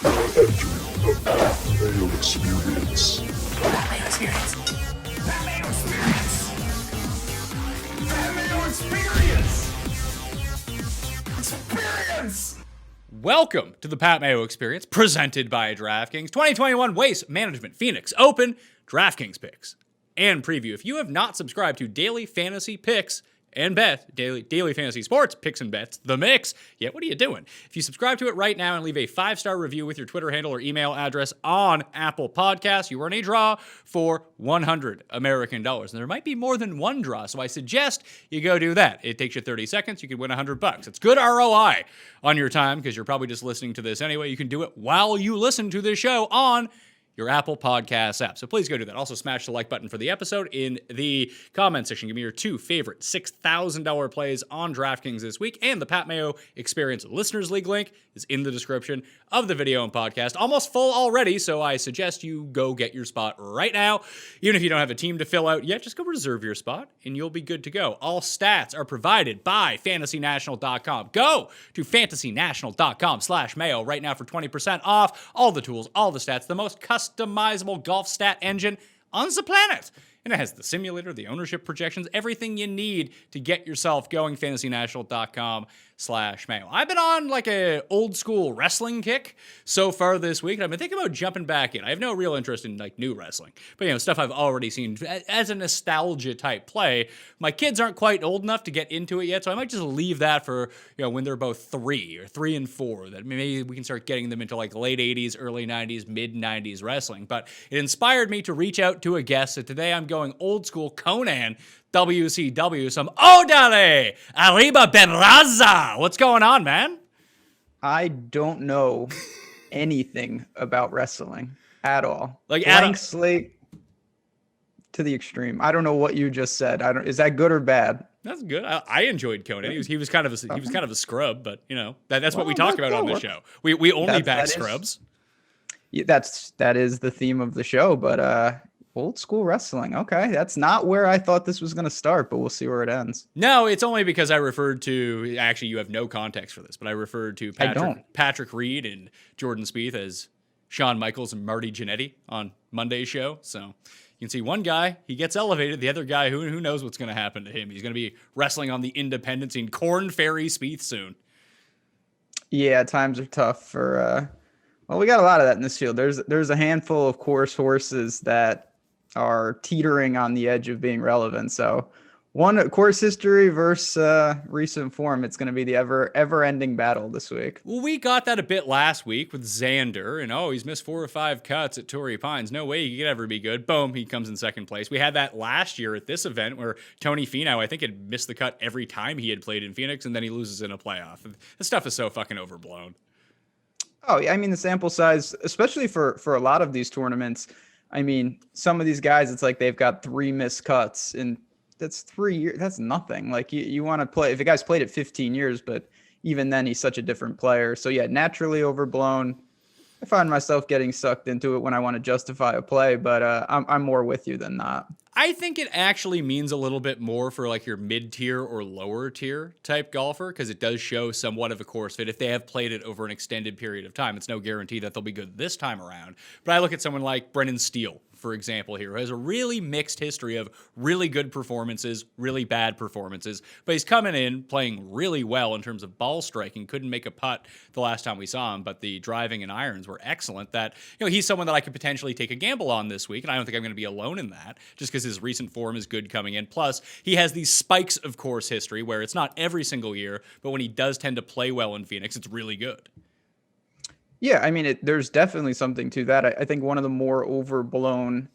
The Mayo Experience. Mayo Experience. Mayo Experience. Mayo Experience. Experience. Welcome to the Pat Mayo Experience, presented by DraftKings 2021 Waste Management Phoenix Open DraftKings picks and preview. If you have not subscribed to Daily Fantasy Picks and Bet, Daily Fantasy Sports Picks and Bets, The Mix, yeah, what are you doing? If you subscribe to it right now and leave a 5-star review with your Twitter handle or email address on Apple Podcasts, you are in a draw for $100 American. And there might be more than one draw, so I suggest you go do that. It takes you 30 seconds. You can win $100. It's good ROI on your time because you're probably just listening to this anyway. You can do it while you listen to this show on your Apple Podcasts app. So please go do that. Also, smash the like button for the episode in the comment section. Give me your 2 favorite $6,000 plays on DraftKings this week. And the Pat Mayo Experience Listeners League link is in the description of the video and podcast. Almost full already, so I suggest you go get your spot right now. Even if you don't have a team to fill out yet, just go reserve your spot and you'll be good to go. All stats are provided by fantasynational.com. Go to fantasynational.com/Mayo right now for 20% off. All the tools, all the stats, the most customizable golf stat engine on the planet. And it has the simulator, the ownership projections, everything you need to get yourself going. fantasynational.com/Mayo. I've been on like a old school wrestling kick so far this week. And I've been thinking about jumping back in. I have no real interest in like new wrestling, but stuff I've already seen as a nostalgia type play. My kids aren't quite old enough to get into it yet, so I might just leave that for, when they're both 3 or 3 and 4, that maybe we can start getting them into like late 80s, early 90s, mid 90s wrestling. But it inspired me to reach out to a guest. So today I'm going old school Conan WCW, some Odale Arriba Ben Rasa. What's going on, man? I don't know anything about wrestling at all. Like blank slate to the extreme. I don't know what you just said. Is that good or bad? That's good. I enjoyed Conan. He was kind of a scrub, but that's what we talk about on this show. We only back scrubs. That is the theme of the show, but old school wrestling. Okay, that's not where I thought this was going to start, but we'll see where it ends. No, it's only because I referred to, actually you have no context for this, but I referred to Patrick Reed and Jordan Spieth as Shawn Michaels and Marty Jannetty on Monday's show. So you can see one guy, he gets elevated. The other guy, who knows what's going to happen to him. He's going to be wrestling on the independent scene. Corn Ferry Spieth soon. Yeah, times are tough for, well, we got a lot of that in this field. There's a handful of course horses that are teetering on the edge of being relevant. So one course history versus recent form, it's going to be the ever-ending battle this week. Well, we got that a bit last week with Xander, and he's missed 4 or 5 cuts at Torrey Pines. No way he could ever be good. Boom, he comes in second place. We had that last year at this event where Tony Finau, I think, had missed the cut every time he had played in Phoenix, and then he loses in a playoff. This stuff is so fucking overblown. Oh, yeah, I mean, the sample size, especially for a lot of these tournaments, I mean, some of these guys, it's like they've got 3 missed cuts, and that's 3 years. That's nothing. Like you want to play, if a guy's played it 15 years, but even then he's such a different player. So yeah, naturally overblown. I find myself getting sucked into it when I want to justify a play, but I'm more with you than not. I think it actually means a little bit more for like your mid-tier or lower tier type golfer, because it does show somewhat of a course fit if they have played it over an extended period of time. It's no guarantee that they'll be good this time around. But I look at someone like Brendan Steele, for example, here, who has a really mixed history of really good performances, really bad performances, but he's coming in playing really well in terms of ball striking. Couldn't make a putt the last time we saw him, but the driving and irons were excellent. That, he's someone that I could potentially take a gamble on this week, and I don't think I'm going to be alone in that, just because his recent form is good coming in. Plus, he has these spikes of course history where it's not every single year, but when he does tend to play well in Phoenix, it's really good. Yeah, I mean, there's definitely something to that. I think one of the more overblown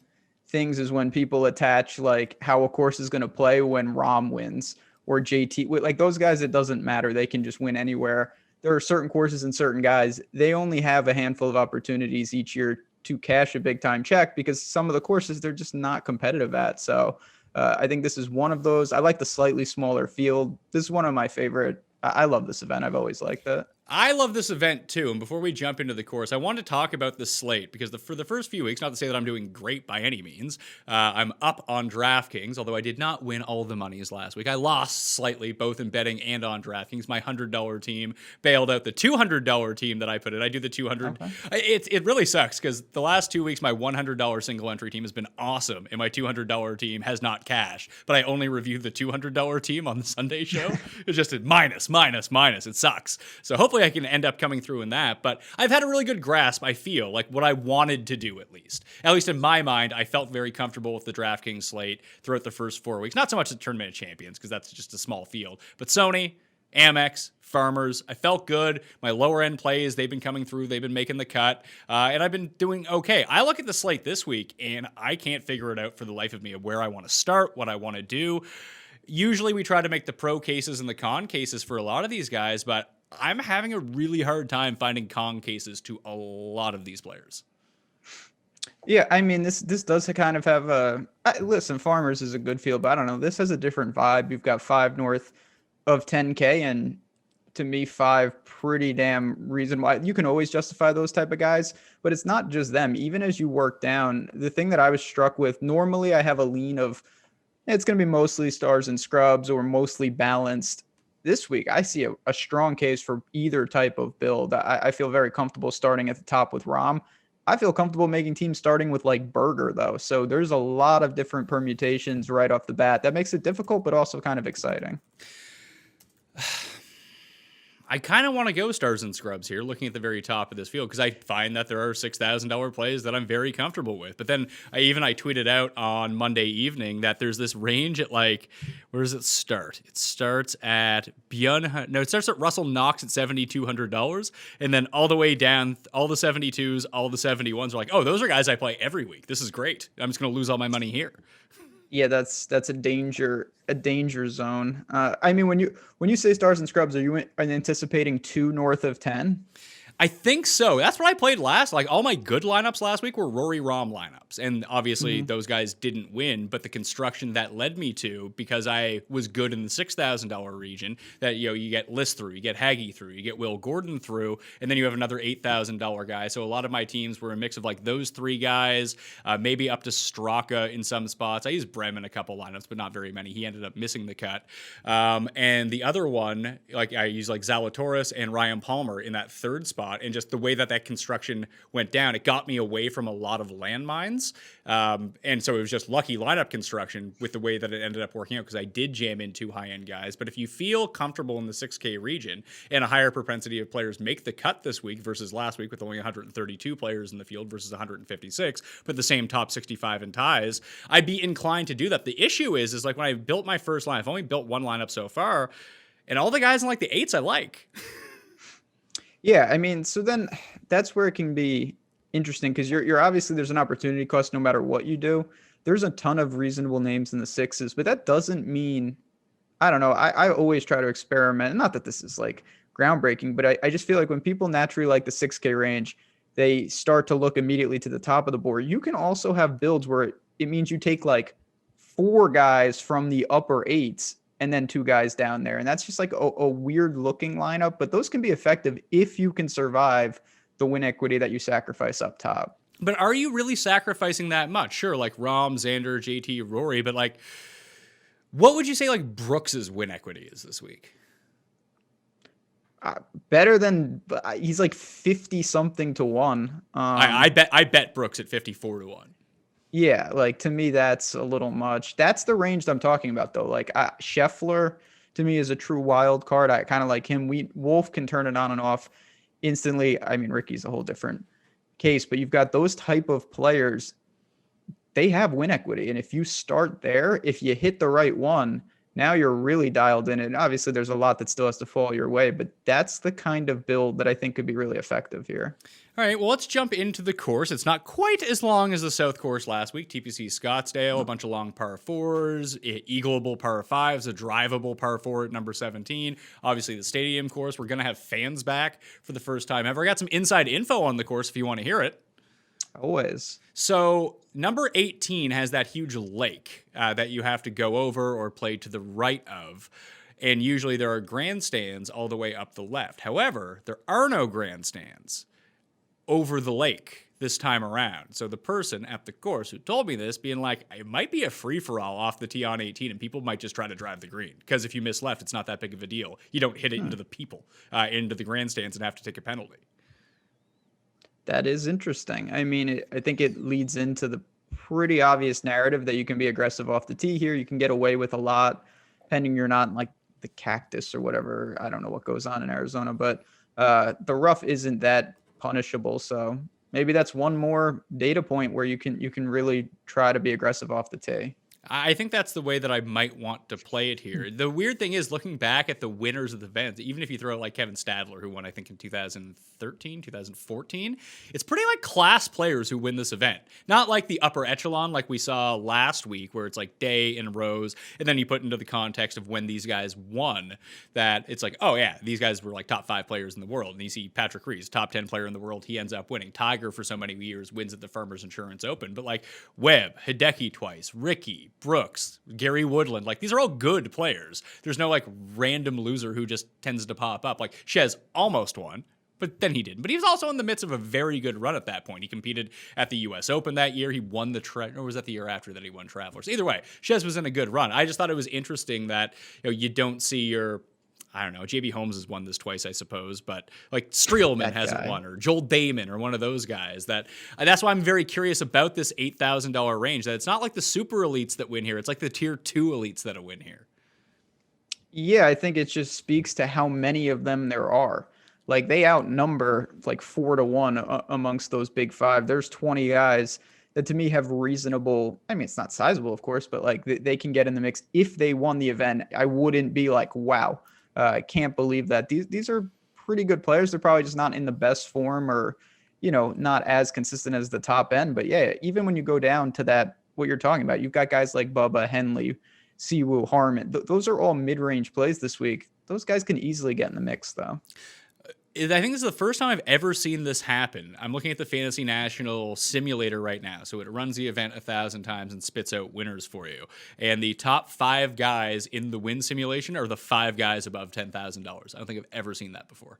things is when people attach like how a course is going to play when Rahm wins or JT. Like those guys, it doesn't matter. They can just win anywhere. There are certain courses and certain guys, they only have a handful of opportunities each year to cash a big time check because some of the courses they're just not competitive at. So I think this is one of those. I like the slightly smaller field. This is one of my favorite. I love this event. I've always liked it. I love this event too. And before we jump into the course, I want to talk about the slate because for the first few weeks, not to say that I'm doing great by any means, I'm up on DraftKings, although I did not win all the monies last week. I lost slightly, both in betting and on DraftKings. My $100 team bailed out the $200 team that I put in. I do the 200. Okay. It really sucks because the last 2 weeks, my $100 single entry team has been awesome, and my $200 team has not cashed. But I only reviewed the $200 team on the Sunday show. It's just a minus. It sucks. So hopefully I can end up coming through in that, but I've had a really good grasp, I feel, like what I wanted to do at least. At least in my mind, I felt very comfortable with the DraftKings slate throughout the first 4 weeks. Not so much the Tournament of Champions, because that's just a small field, but Sony, Amex, Farmers, I felt good. My lower end plays, they've been coming through, they've been making the cut, and I've been doing okay. I look at the slate this week, and I can't figure it out for the life of me of where I want to start, what I want to do. Usually we try to make the pro cases and the con cases for a lot of these guys, but I'm having a really hard time finding con cases to a lot of these players. Yeah, I mean, this does kind of have a... listen, Farmers is a good field, but I don't know. This has a different vibe. You've got 5 north of 10K, and to me, 5 pretty damn reason why. You can always justify those type of guys, but it's not just them. Even as you work down, the thing that I was struck with, normally I have a lean of, it's going to be mostly stars and scrubs or mostly balanced. This week, I see a strong case for either type of build. I feel very comfortable starting at the top with Rom. I feel comfortable making teams starting with like Burger, though. So there's a lot of different permutations right off the bat. That makes it difficult, but also kind of exciting. I kind of want to go stars and scrubs here, looking at the very top of this field, because I find that there are $6,000 plays that I'm very comfortable with. But then I tweeted out on Monday evening that there's this range at like, where does it start? It starts at it starts at Russell Knox at $7,200, and then all the way down, all the 72s, all the 71s are like, oh, those are guys I play every week. This is great. I'm just going to lose all my money here. Yeah, that's a danger zone. I mean, when you say stars and scrubs, are you anticipating 2 north of 10? I think so. That's what I played last. Like all my good lineups last week were Rory Rom lineups. And obviously those guys didn't win, but the construction that led me to, because I was good in the $6,000 region, that you get List through, you get Haggy through, you get Will Gordon through, and then you have another $8,000 guy. So a lot of my teams were a mix of like those 3 guys, maybe up to Straka in some spots. I used Brem in a couple lineups, but not very many. He ended up missing the cut. And the other one, like I used like Zalatoris and Ryan Palmer in that third spot. And just the way that construction went down, it got me away from a lot of landmines. And so it was just lucky lineup construction with the way that it ended up working out, because I did jam in 2 high-end guys. But if you feel comfortable in the 6K region and a higher propensity of players make the cut this week versus last week with only 132 players in the field versus 156, but the same top 65 in ties, I'd be inclined to do that. The issue is like when I built my first line, I've only built 1 lineup so far, and all the guys in like the 8s I like. Yeah, I mean, so then that's where it can be interesting, because you're obviously there's an opportunity cost no matter what you do. There's a ton of reasonable names in the 6s, but that doesn't mean, I don't know, I always try to experiment. Not that this is like groundbreaking, but I just feel like when people naturally like the 6K range, they start to look immediately to the top of the board. You can also have builds where it means you take like 4 guys from the upper 8s and then 2 guys down there. And that's just like a weird looking lineup, but those can be effective if you can survive the win equity that you sacrifice up top. But are you really sacrificing that much? Sure, like Rom, Xander, JT, Rory, but like, what would you say like Brooks's win equity is this week? Better than, he's like 50 something to 1. I bet Brooks at 54 to 1. Yeah, like to me, that's a little much. That's the range that I'm talking about, though. Like Scheffler, to me, is a true wild card. I kind of like him. Wolf can turn it on and off instantly. I mean, Ricky's a whole different case, but you've got those type of players. They have win equity, and if you start there, if you hit the right one, now you're really dialed in. And obviously, there's a lot that still has to fall your way, but that's the kind of build that I think could be really effective here. All right, well, let's jump into the course. It's not quite as long as the South course last week. TPC Scottsdale, a bunch of long par 4s, eagleable par 5s, a drivable par 4 at number 17. Obviously, the stadium course, we're going to have fans back for the first time ever. I got some inside info on the course if you want to hear it. Always. So number 18 has that huge lake that you have to go over or play to the right of. And usually there are grandstands all the way up the left. However, there are no grandstands over the lake this time around. So the person at the course who told me this being like, it might be a free-for-all off the tee on 18 and people might just try to drive the green. Because if you miss left, it's not that big of a deal. You don't hit it into the people, into the grandstands and have to take a penalty. That is interesting. I mean, I think it leads into the pretty obvious narrative that you can be aggressive off the tee here. You can get away with a lot, pending you're not in like the cactus or whatever. I don't know what goes on in Arizona, but the rough isn't that punishable. So maybe that's one more data point where you can really try to be aggressive off the tee. I think that's the way that I might want to play it here. The weird thing is, looking back at the winners of the event, even if you throw like Kevin Stadler, who won, I think, in 2013, 2014, it's pretty like class players who win this event. Not like the upper echelon like we saw last week, where it's like Day and Rose, and then you put into the context of when these guys won, that it's like, oh yeah, these guys were like top 5 players in the world. And you see Patrick Rees, top 10 player in the world, he ends up winning. Tiger, for so many years, wins at the Farmers Insurance Open. But like Webb, Hideki twice, Ricky, Brooks, Gary Woodland, like these are all good players. There's no like random loser who just tends to pop up. Like Shez almost won, but then he didn't. But he was also in the midst of a very good run at that point. He competed at the U.S. Open that year. He won the or was that the year after that he won Travelers? Either way, Shez was in a good run. I just thought it was interesting that you don't see your, I don't know, JB Holmes has won this twice, I suppose, but like Streelman hasn't won, or Joel Damon, or one of those guys. That's why I'm very curious about this $8,000 range, that it's not like the super elites that win here. It's like the tier 2 elites that win here. Yeah, I think it just speaks to how many of them there are. Like they outnumber like 4-1 amongst those big 5. There's 20 guys that to me have reasonable, I mean, it's not sizable, of course, but like they can get in the mix. If they won the event, I wouldn't be like, wow, I can't believe that. These are pretty good players. They're probably just not in the best form, or, not as consistent as the top end. But yeah, even when you go down to that, what you're talking about, you've got guys like Bubba, Henley, Siwoo, Harman. Those are all mid-range plays this week. Those guys can easily get in the mix, though. I think this is the first time I've ever seen this happen. I'm looking at the Fantasy National simulator right now. So it runs the event 1,000 times and spits out winners for you. And the top 5 guys in the win simulation are the 5 guys above $10,000. I don't think I've ever seen that before.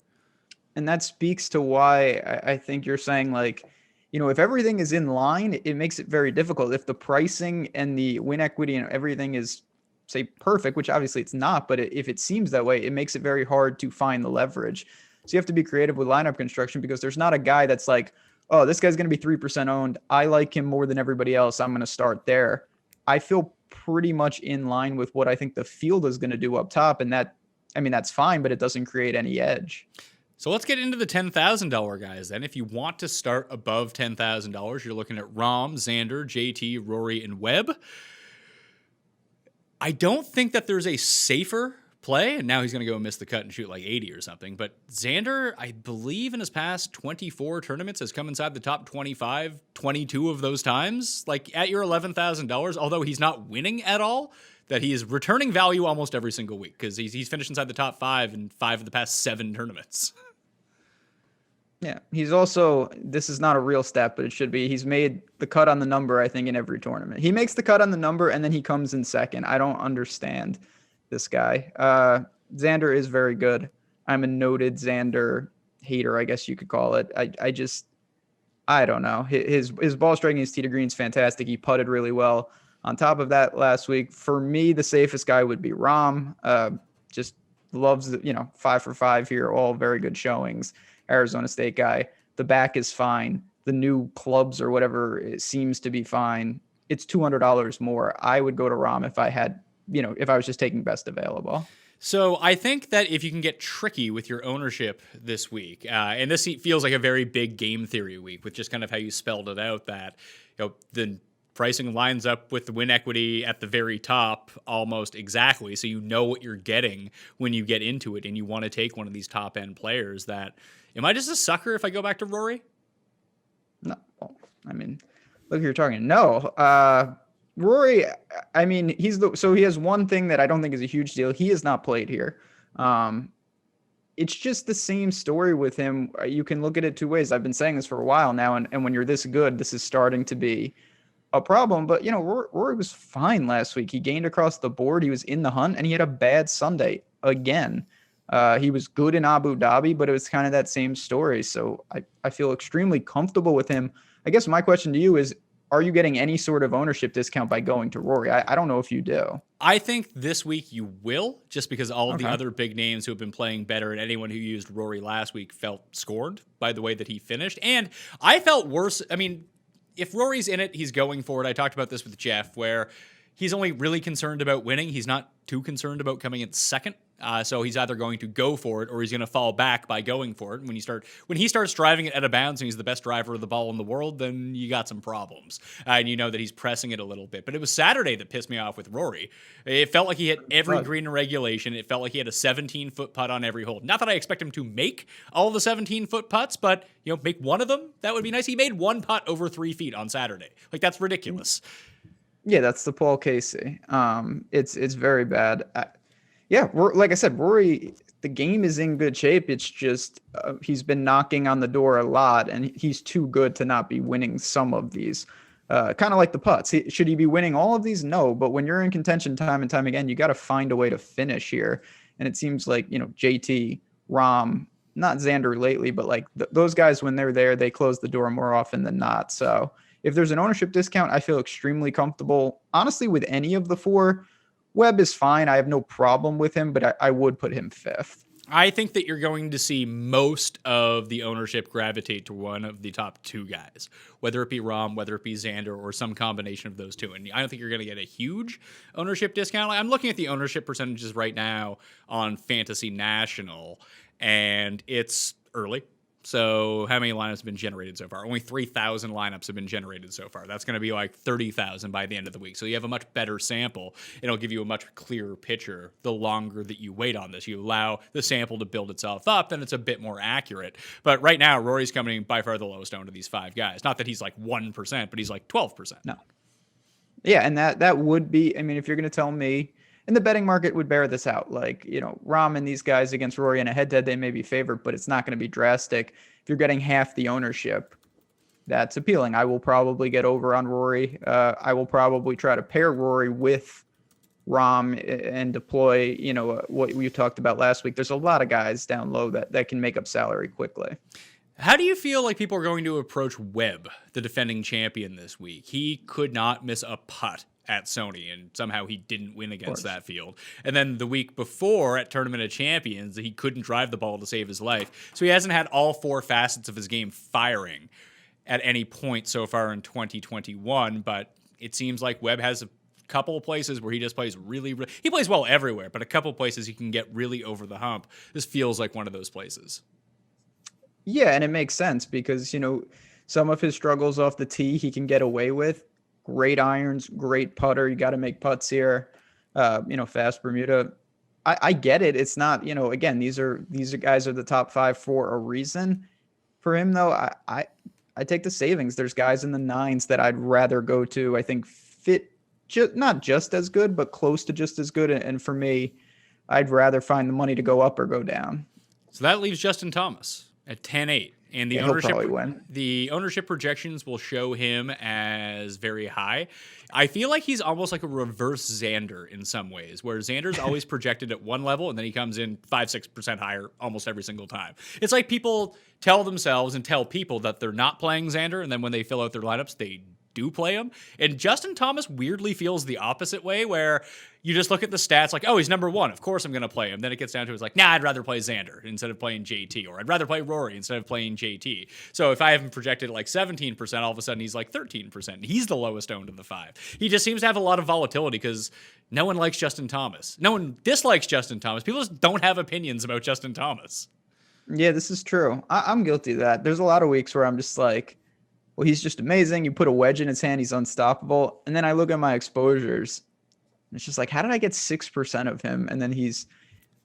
And that speaks to why I think you're saying, like, if everything is in line, it makes it very difficult. If the pricing and the win equity and everything is, say, perfect, which obviously it's not, but if it seems that way, it makes it very hard to find the leverage. So you have to be creative with lineup construction, because there's not a guy that's like, oh, this guy's going to be 3% owned. I like him more than everybody else. I'm going to start there. I feel pretty much in line with what I think the field is going to do up top. And that's fine, but it doesn't create any edge. So let's get into the $10,000 guys then. If you want to start above $10,000, you're looking at Rahm, Xander, JT, Rory, and Webb. I don't think that there's a safer play, and now he's going to go miss the cut and shoot like 80 or something. But Xander, I believe in his past 24 tournaments, has come inside the top 25, 22 of those times. Like at your $11,000, although he's not winning at all, that he is returning value almost every single week, because he's finished inside the top 5 in 5 of the past 7 tournaments. Yeah, he's also, this is not a real stat, but it should be, he's made the cut on the number, I think, in every tournament. He makes the cut on the number, and then he comes in second. I don't understand this guy. Xander is very good. I'm a noted Xander hater, I guess you could call it. I don't know. His ball striking, his tee to green is fantastic. He putted really well. On top of that, last week, for me, the safest guy would be Rahm. Just loves, 5 for 5 here, all very good showings. Arizona State guy. The back is fine. The new clubs or whatever, it seems to be fine. It's $200 more. I would go to Rahm if I had, if I was just taking best available. So I think that if you can get tricky with your ownership this week, and this feels like a very big game theory week with just kind of how you spelled it out, that the pricing lines up with the win equity at the very top almost exactly, so you know what you're getting when you get into it, and you want to take one of these top end players. That, am I just a sucker if I go back to Rory? No, I mean, look who you're talking. No, Rory, I mean, so he has one thing that I don't think is a huge deal. He has not played here. It's just the same story with him. You can look at it 2 ways. I've been saying this for a while now, and when you're this good, this is starting to be a problem. But, Rory was fine last week. He gained across the board. He was in the hunt, and he had a bad Sunday. again. He was good in Abu Dhabi, but it was kind of that same story. So I feel extremely comfortable with him. I guess my question to you is, are you getting any sort of ownership discount by going to Rory? I don't know if you do. I think this week you will, just because all of the other big names who have been playing better and anyone who used Rory last week felt scorned by the way that he finished. And I felt worse. I mean, if Rory's in it, he's going for it. I talked about this with Jeff, where he's only really concerned about winning. He's not too concerned about coming in second. So he's either going to go for it or he's going to fall back by going for it. And when he starts driving it out of bounds and he's the best driver of the ball in the world, then you got some problems. And you know that he's pressing it a little bit. But it was Saturday that pissed me off with Rory. It felt like he hit every green in regulation. It felt like he had a 17-foot putt on every hole. Not that I expect him to make all the 17-foot putts, but make one of them. That would be nice. He made one putt over 3 feet on Saturday. Like, that's ridiculous. Yeah, that's the Paul Casey. It's very bad. Yeah, like I said, Rory, the game is in good shape. It's just he's been knocking on the door a lot, and he's too good to not be winning some of these. Kind of like the putts. Should he be winning all of these? No, but when you're in contention time and time again, you got to find a way to finish here. And it seems like, JT, Rahm, not Xander lately, but like those guys, when they're there, they close the door more often than not. So if there's an ownership discount, I feel extremely comfortable, honestly, with any of the four. Webb is fine. I have no problem with him, but I would put him fifth. I think that you're going to see most of the ownership gravitate to one of the top two guys, whether it be Rahm, whether it be Xander, or some combination of those two. And I don't think you're going to get a huge ownership discount. I'm looking at the ownership percentages right now on Fantasy National, and it's early. So how many lineups have been generated so far? Only 3,000 lineups have been generated so far. That's going to be like 30,000 by the end of the week. So you have a much better sample. It'll give you a much clearer picture the longer that you wait on this. You allow the sample to build itself up, then it's a bit more accurate. But right now, Rory's coming by far the lowest owned of these five guys. Not that he's like 1%, but he's like 12%. No. Yeah, and that would be, if you're going to tell me, and the betting market would bear this out. Like, Rahm and these guys against Rory in a head-to-head, they may be favored, but it's not going to be drastic. If you're getting half the ownership, that's appealing. I will probably get over on Rory. I will probably try to pair Rory with Rahm and deploy, what we talked about last week. There's a lot of guys down low that can make up salary quickly. How do you feel like people are going to approach Webb, the defending champion, this week? He could not miss a putt at Sony, and somehow he didn't win against that field. And then the week before at Tournament of Champions, he couldn't drive the ball to save his life. So he hasn't had all four facets of his game firing at any point so far in 2021, but it seems like Webb has a couple of places where he just plays really, he plays well everywhere, but a couple of places he can get really over the hump. This feels like one of those places. Yeah, and it makes sense because, some of his struggles off the tee he can get away with. Great irons, great putter. You got to make putts here. Fast Bermuda. I get it. It's not, again, these guys are the top 5 for a reason. For him, though, I take the savings. There's guys in the 9s that I'd rather go to. I think fit not just as good, but close to just as good. And for me, I'd rather find the money to go up or go down. So that leaves Justin Thomas at 10-8. And the ownership projections will show him as very high. I feel like he's almost like a reverse Xander in some ways, where Xander's always projected at one level and then he comes in 5-6% higher almost every single time. It's like people tell themselves and tell people that they're not playing Xander, and then when they fill out their lineups, they do play him. And Justin Thomas weirdly feels the opposite way, where you just look at the stats like, oh, he's number 1. Of course I'm going to play him. Then it gets down to it's like, nah, I'd rather play Xander instead of playing JT, or I'd rather play Rory instead of playing JT. So if I have him projected at like 17%, all of a sudden he's like 13%. He's the lowest owned of the 5. He just seems to have a lot of volatility because no one likes Justin Thomas. No one dislikes Justin Thomas. People just don't have opinions about Justin Thomas. Yeah, this is true. I'm guilty of that. There's a lot of weeks where I'm just like, well, he's just amazing. You put a wedge in his hand, he's unstoppable. And then I look at my exposures, and it's just like, how did I get 6% of him? And then he's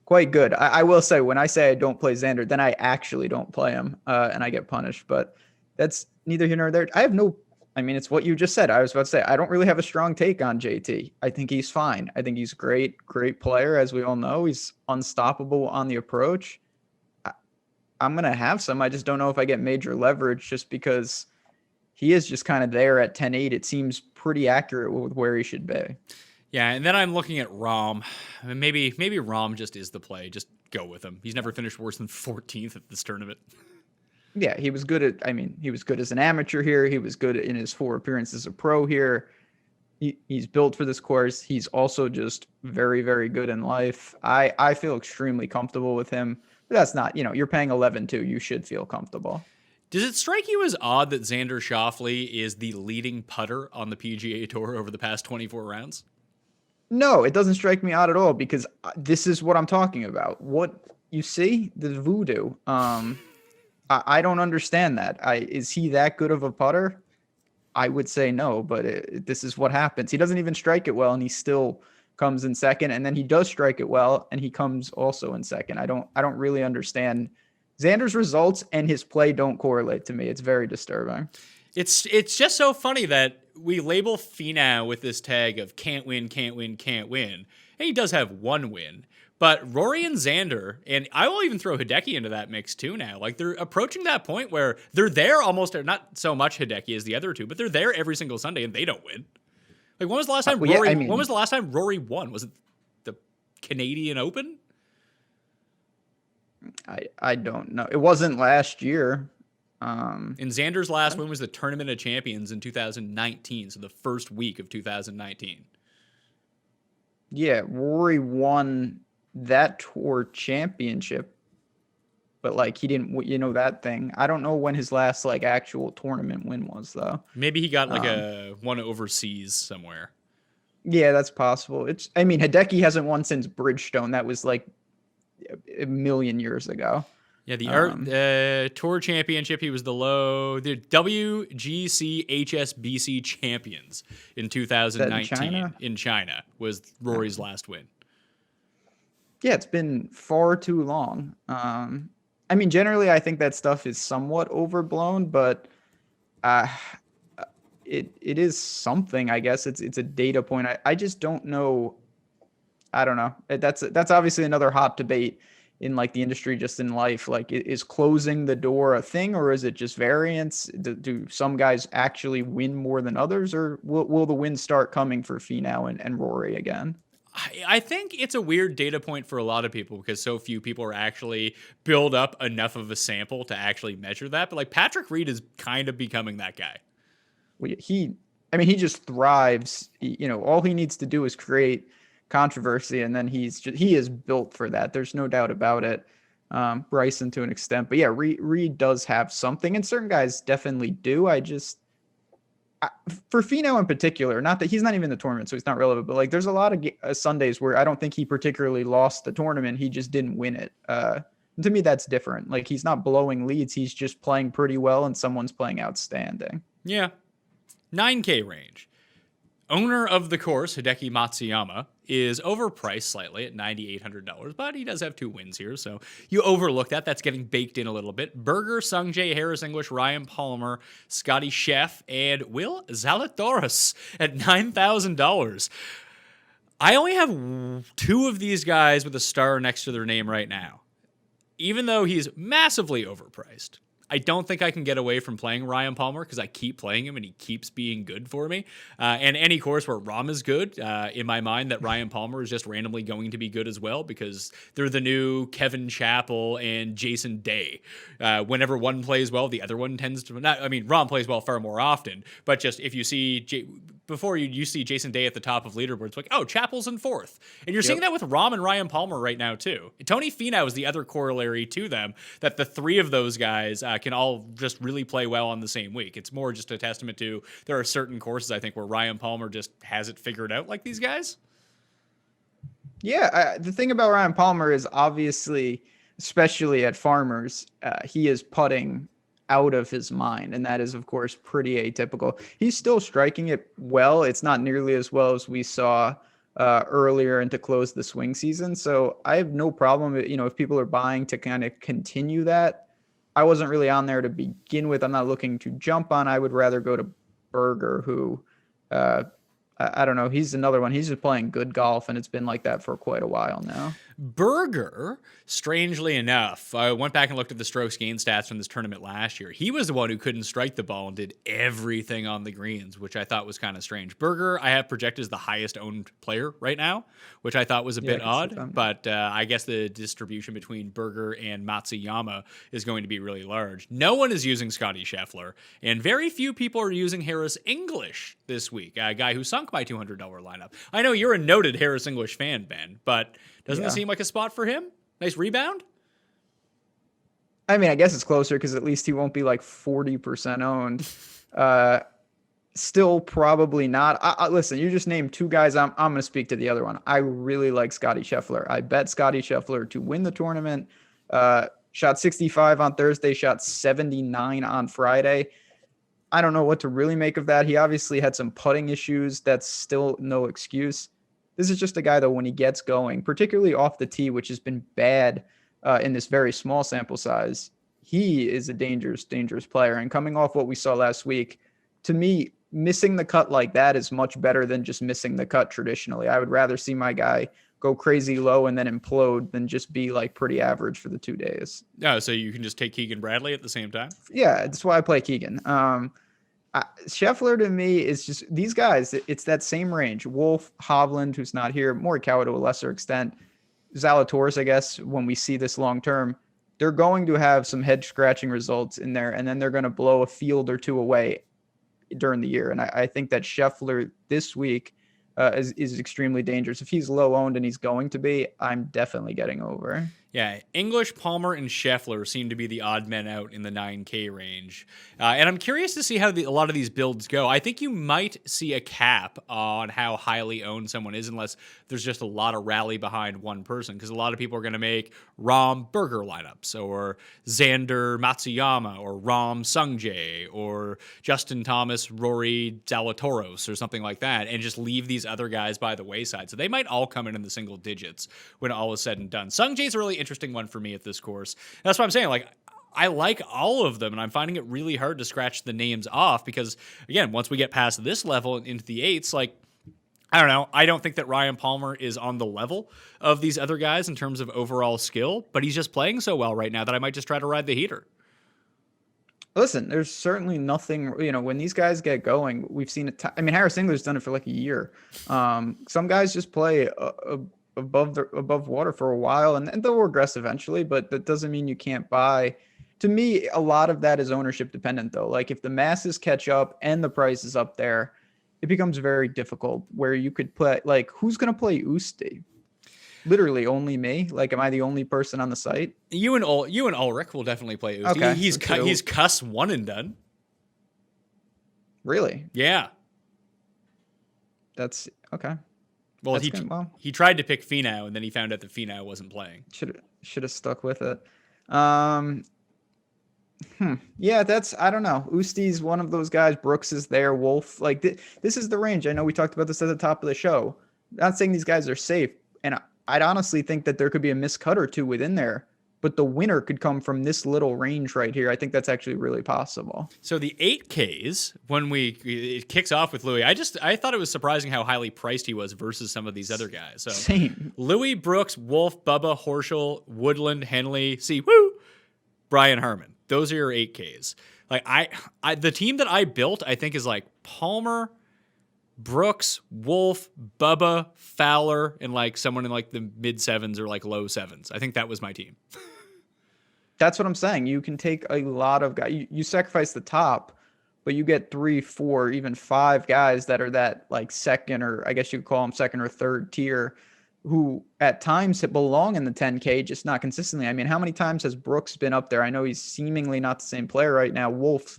quite good. I will say, when I say I don't play Xander, then I actually don't play him, and I get punished. But that's neither here nor there. It's what you just said. I was about to say, I don't really have a strong take on JT. I think he's fine. I think he's great player, as we all know. He's unstoppable on the approach. I'm going to have some. I just don't know if I get major leverage just because he is just kind of there at 10-8. It seems pretty accurate with where he should be. Yeah, and then I'm looking at Rom. I mean, maybe Rom just is the play. Just go with him. He's never finished worse than 14th at this tournament. Yeah, he was good at. I mean, he was good as an amateur here. He was good in his 4 appearances as a pro here. He's built for this course. He's also just very, very good in life. I feel extremely comfortable with him. But that's not, you're paying 11-2. You should feel comfortable. Does it strike you as odd that Xander Schauffele is the leading putter on the PGA Tour over the past 24 rounds? No, it doesn't strike me odd at all because this is what I'm talking about. What you see, the voodoo. I don't understand that. Is he that good of a putter? I would say no, but this is what happens. He doesn't even strike it well, and he still comes in second. And then he does strike it well, and he comes also in second. I don't really understand. Xander's results and his play don't correlate to me. It's very disturbing. It's just so funny that we label Finau with this tag of can't win, can't win, can't win. And he does have one win. But Rory and Xander, and I will even throw Hideki into that mix too now. Like they're approaching that point where they're there almost, not so much Hideki as the other two, but they're there every single Sunday and they don't win. Like when was the last time when was the last time Rory won? Was it the Canadian Open? I don't know. It wasn't last year. And Xander's last win was the Tournament of Champions in 2019, so the first week of 2019. Yeah, Rory won that tour championship, but like he didn't, that thing. I don't know when his last like actual tournament win was though. Maybe he got like a one overseas somewhere. Yeah, that's possible. Hideki hasn't won since Bridgestone. That was like a million years ago. Yeah, the tour championship. He was the WGC HSBC champions in 2019 in China was Rory's last win. Yeah, it's been far too long. Generally, I think that stuff is somewhat overblown, but it is something. I guess it's a data point. I just don't know. I don't know. That's obviously another hot debate in like the industry, just in life. Like, is closing the door a thing, or is it just variance? Do some guys actually win more than others, or will the wins start coming for Finau and Rory again? I think it's a weird data point for a lot of people because so few people are actually build up enough of a sample to actually measure that. But like Patrick Reed is kind of becoming that guy. He just thrives. All he needs to do is create controversy, and then he is built for that. There's no doubt about it. Bryson to an extent, but yeah, Reed does have something, and certain guys definitely do. For Finau in particular, not that he's not even in the tournament, so he's not relevant, but like there's a lot of Sundays where I don't think he particularly lost the tournament. He just didn't win it. To me, that's different. Like he's not blowing leads. He's just playing pretty well, and someone's playing outstanding. Yeah. 9K range. Owner of the course, Hideki Matsuyama, is overpriced slightly at $9,800, but he does have 2 wins here, so you overlook that. That's getting baked in a little bit. Berger, Sungjae, Harris English, Ryan Palmer, Scotty Scheff, and Will Zalatoris at $9,000. I only have 2 of these guys with a star next to their name right now. Even though he's massively overpriced, I don't think I can get away from playing Ryan Palmer because I keep playing him and he keeps being good for me. And any course where Rahm is good, in my mind, that Ryan Palmer is just randomly going to be good as well because they're the new Kevin Chappell and Jason Day. Whenever one plays well, the other one tends to not. Rahm plays well far more often, but just if you see before you see Jason Day at the top of leaderboards, like, oh, Chappell's in 4th. And you're seeing that with Rahm and Ryan Palmer right now, too. Tony Finau is the other corollary to them, that the 3 of those guys can all just really play well on the same week. It's more just a testament to there are certain courses, I think, where Ryan Palmer just has it figured out like these guys. Yeah, the thing about Ryan Palmer is obviously, especially at Farmers, he is putting out of his mind, and that is of course pretty atypical. He's still striking it well. It's not nearly as well as we saw earlier and to close the swing season, so I have no problem if people are buying to kind of continue that. I wasn't really on there to begin with. I'm not looking to jump on. I would rather go to Berger, who I don't know. He's another one. He's just playing good golf, and it's been like that for quite a while now. Berger, strangely enough, I went back and looked at the strokes gain stats from this tournament last year. He was the one who couldn't strike the ball and did everything on the greens, which I thought was kind of strange. Berger, I have projected as the highest owned player right now, which I thought was a bit odd, but I guess the distribution between Berger and Matsuyama is going to be really large. No one is using Scotty Scheffler, and very few people are using Harris English this week, a guy who sunk my $200 lineup. I know you're a noted Harris English fan, Ben, but doesn't it seem like a spot for him? Nice rebound? I mean, I guess it's closer because at least he won't be like 40% owned. Still probably not. Listen, you just named two guys. I'm going to speak to the other one. I really like Scotty Scheffler. I bet Scotty Scheffler to win the tournament. Shot 65 on Thursday, shot 79 on Friday. I don't know what to really make of that. He obviously had some putting issues. That's still no excuse. This is just a guy, though, when he gets going, particularly off the tee, which has been bad in this very small sample size, he is a dangerous, dangerous player. And coming off what we saw last week, to me, missing the cut like that is much better than just missing the cut traditionally. I would rather see my guy go crazy low and then implode than just be like pretty average for the 2 days. Oh, so you can just take Keegan Bradley at the same time? Yeah, that's why I play Keegan. Scheffler to me is just these guys. It's that same range. Wolf, Hovland, who's not here, Morikawa to a lesser extent, Zalatoris, I guess, when we see this long term, they're going to have some head scratching results in there, and then they're going to blow a field or two away during the year. And I think that Scheffler this week is extremely dangerous. If he's low owned and he's going to be, I'm definitely getting over. Yeah, English, Palmer, and Scheffler seem to be the odd men out in the 9K range. And I'm curious to see how a lot of these builds go. I think you might see a cap on how highly owned someone is unless there's just a lot of rally behind one person, because a lot of people are going to make Rahm Berger lineups, or Xander Matsuyama, or Rahm Sungjae, or Justin Thomas, Rory Zalatoris, or something like that, and just leave these other guys by the wayside. So they might all come in the single digits when all is said and done. Sungjae's a really interesting one for me at this course. That's what I'm saying. Like, I like all of them, and I'm finding it really hard to scratch the names off because, again, once we get past this level into the eights, like, I don't know. I don't think that Ryan Palmer is on the level of these other guys in terms of overall skill, but he's just playing so well right now that I might just try to ride the heater. Listen, there's certainly nothing, when these guys get going, we've seen it. I mean, Harris English done it for like a year. Some guys just play above water for a while, and they'll regress eventually, but that doesn't mean you can't buy. To me, a lot of that is ownership dependent, though. Like, if the masses catch up and the price is up there, it becomes very difficult where you could play, like, who's going to play Usti? Literally only me. Like, am I the only person on the site? You and Ulrich will definitely play Usti. Okay, he's cuss one and done. Really? Yeah. That's okay. Well, he tried to pick Finau, and then he found out that Finau wasn't playing. Should have stuck with it. Yeah, I don't know. Usti's one of those guys. Brooks is there. Wolf. Like, this is the range. I know we talked about this at the top of the show. Not saying these guys are safe, and I'd honestly think that there could be a miscut or two within there, but the winner could come from this little range right here. I think that's actually really possible. So the 8Ks, when it kicks off with Louis, I thought it was surprising how highly priced he was versus some of these other guys. So same. Louis, Brooks, Wolf, Bubba, Horschel, Woodland, Henley, Brian Harmon. Those are your 8Ks. Like, the team that I built, I think, is like Palmer, Brooks, Wolf, Bubba, Fowler, and like someone in like the mid sevens or like low sevens. I think that was my team. That's what I'm saying. You can take a lot of guys. You sacrifice the top, but you get 3, 4, even 5 guys that are that like second, or I guess you could call them second or third tier, who at times belong in the 10K, just not consistently. I mean, how many times has Brooks been up there? I know he's seemingly not the same player right now. Wolf,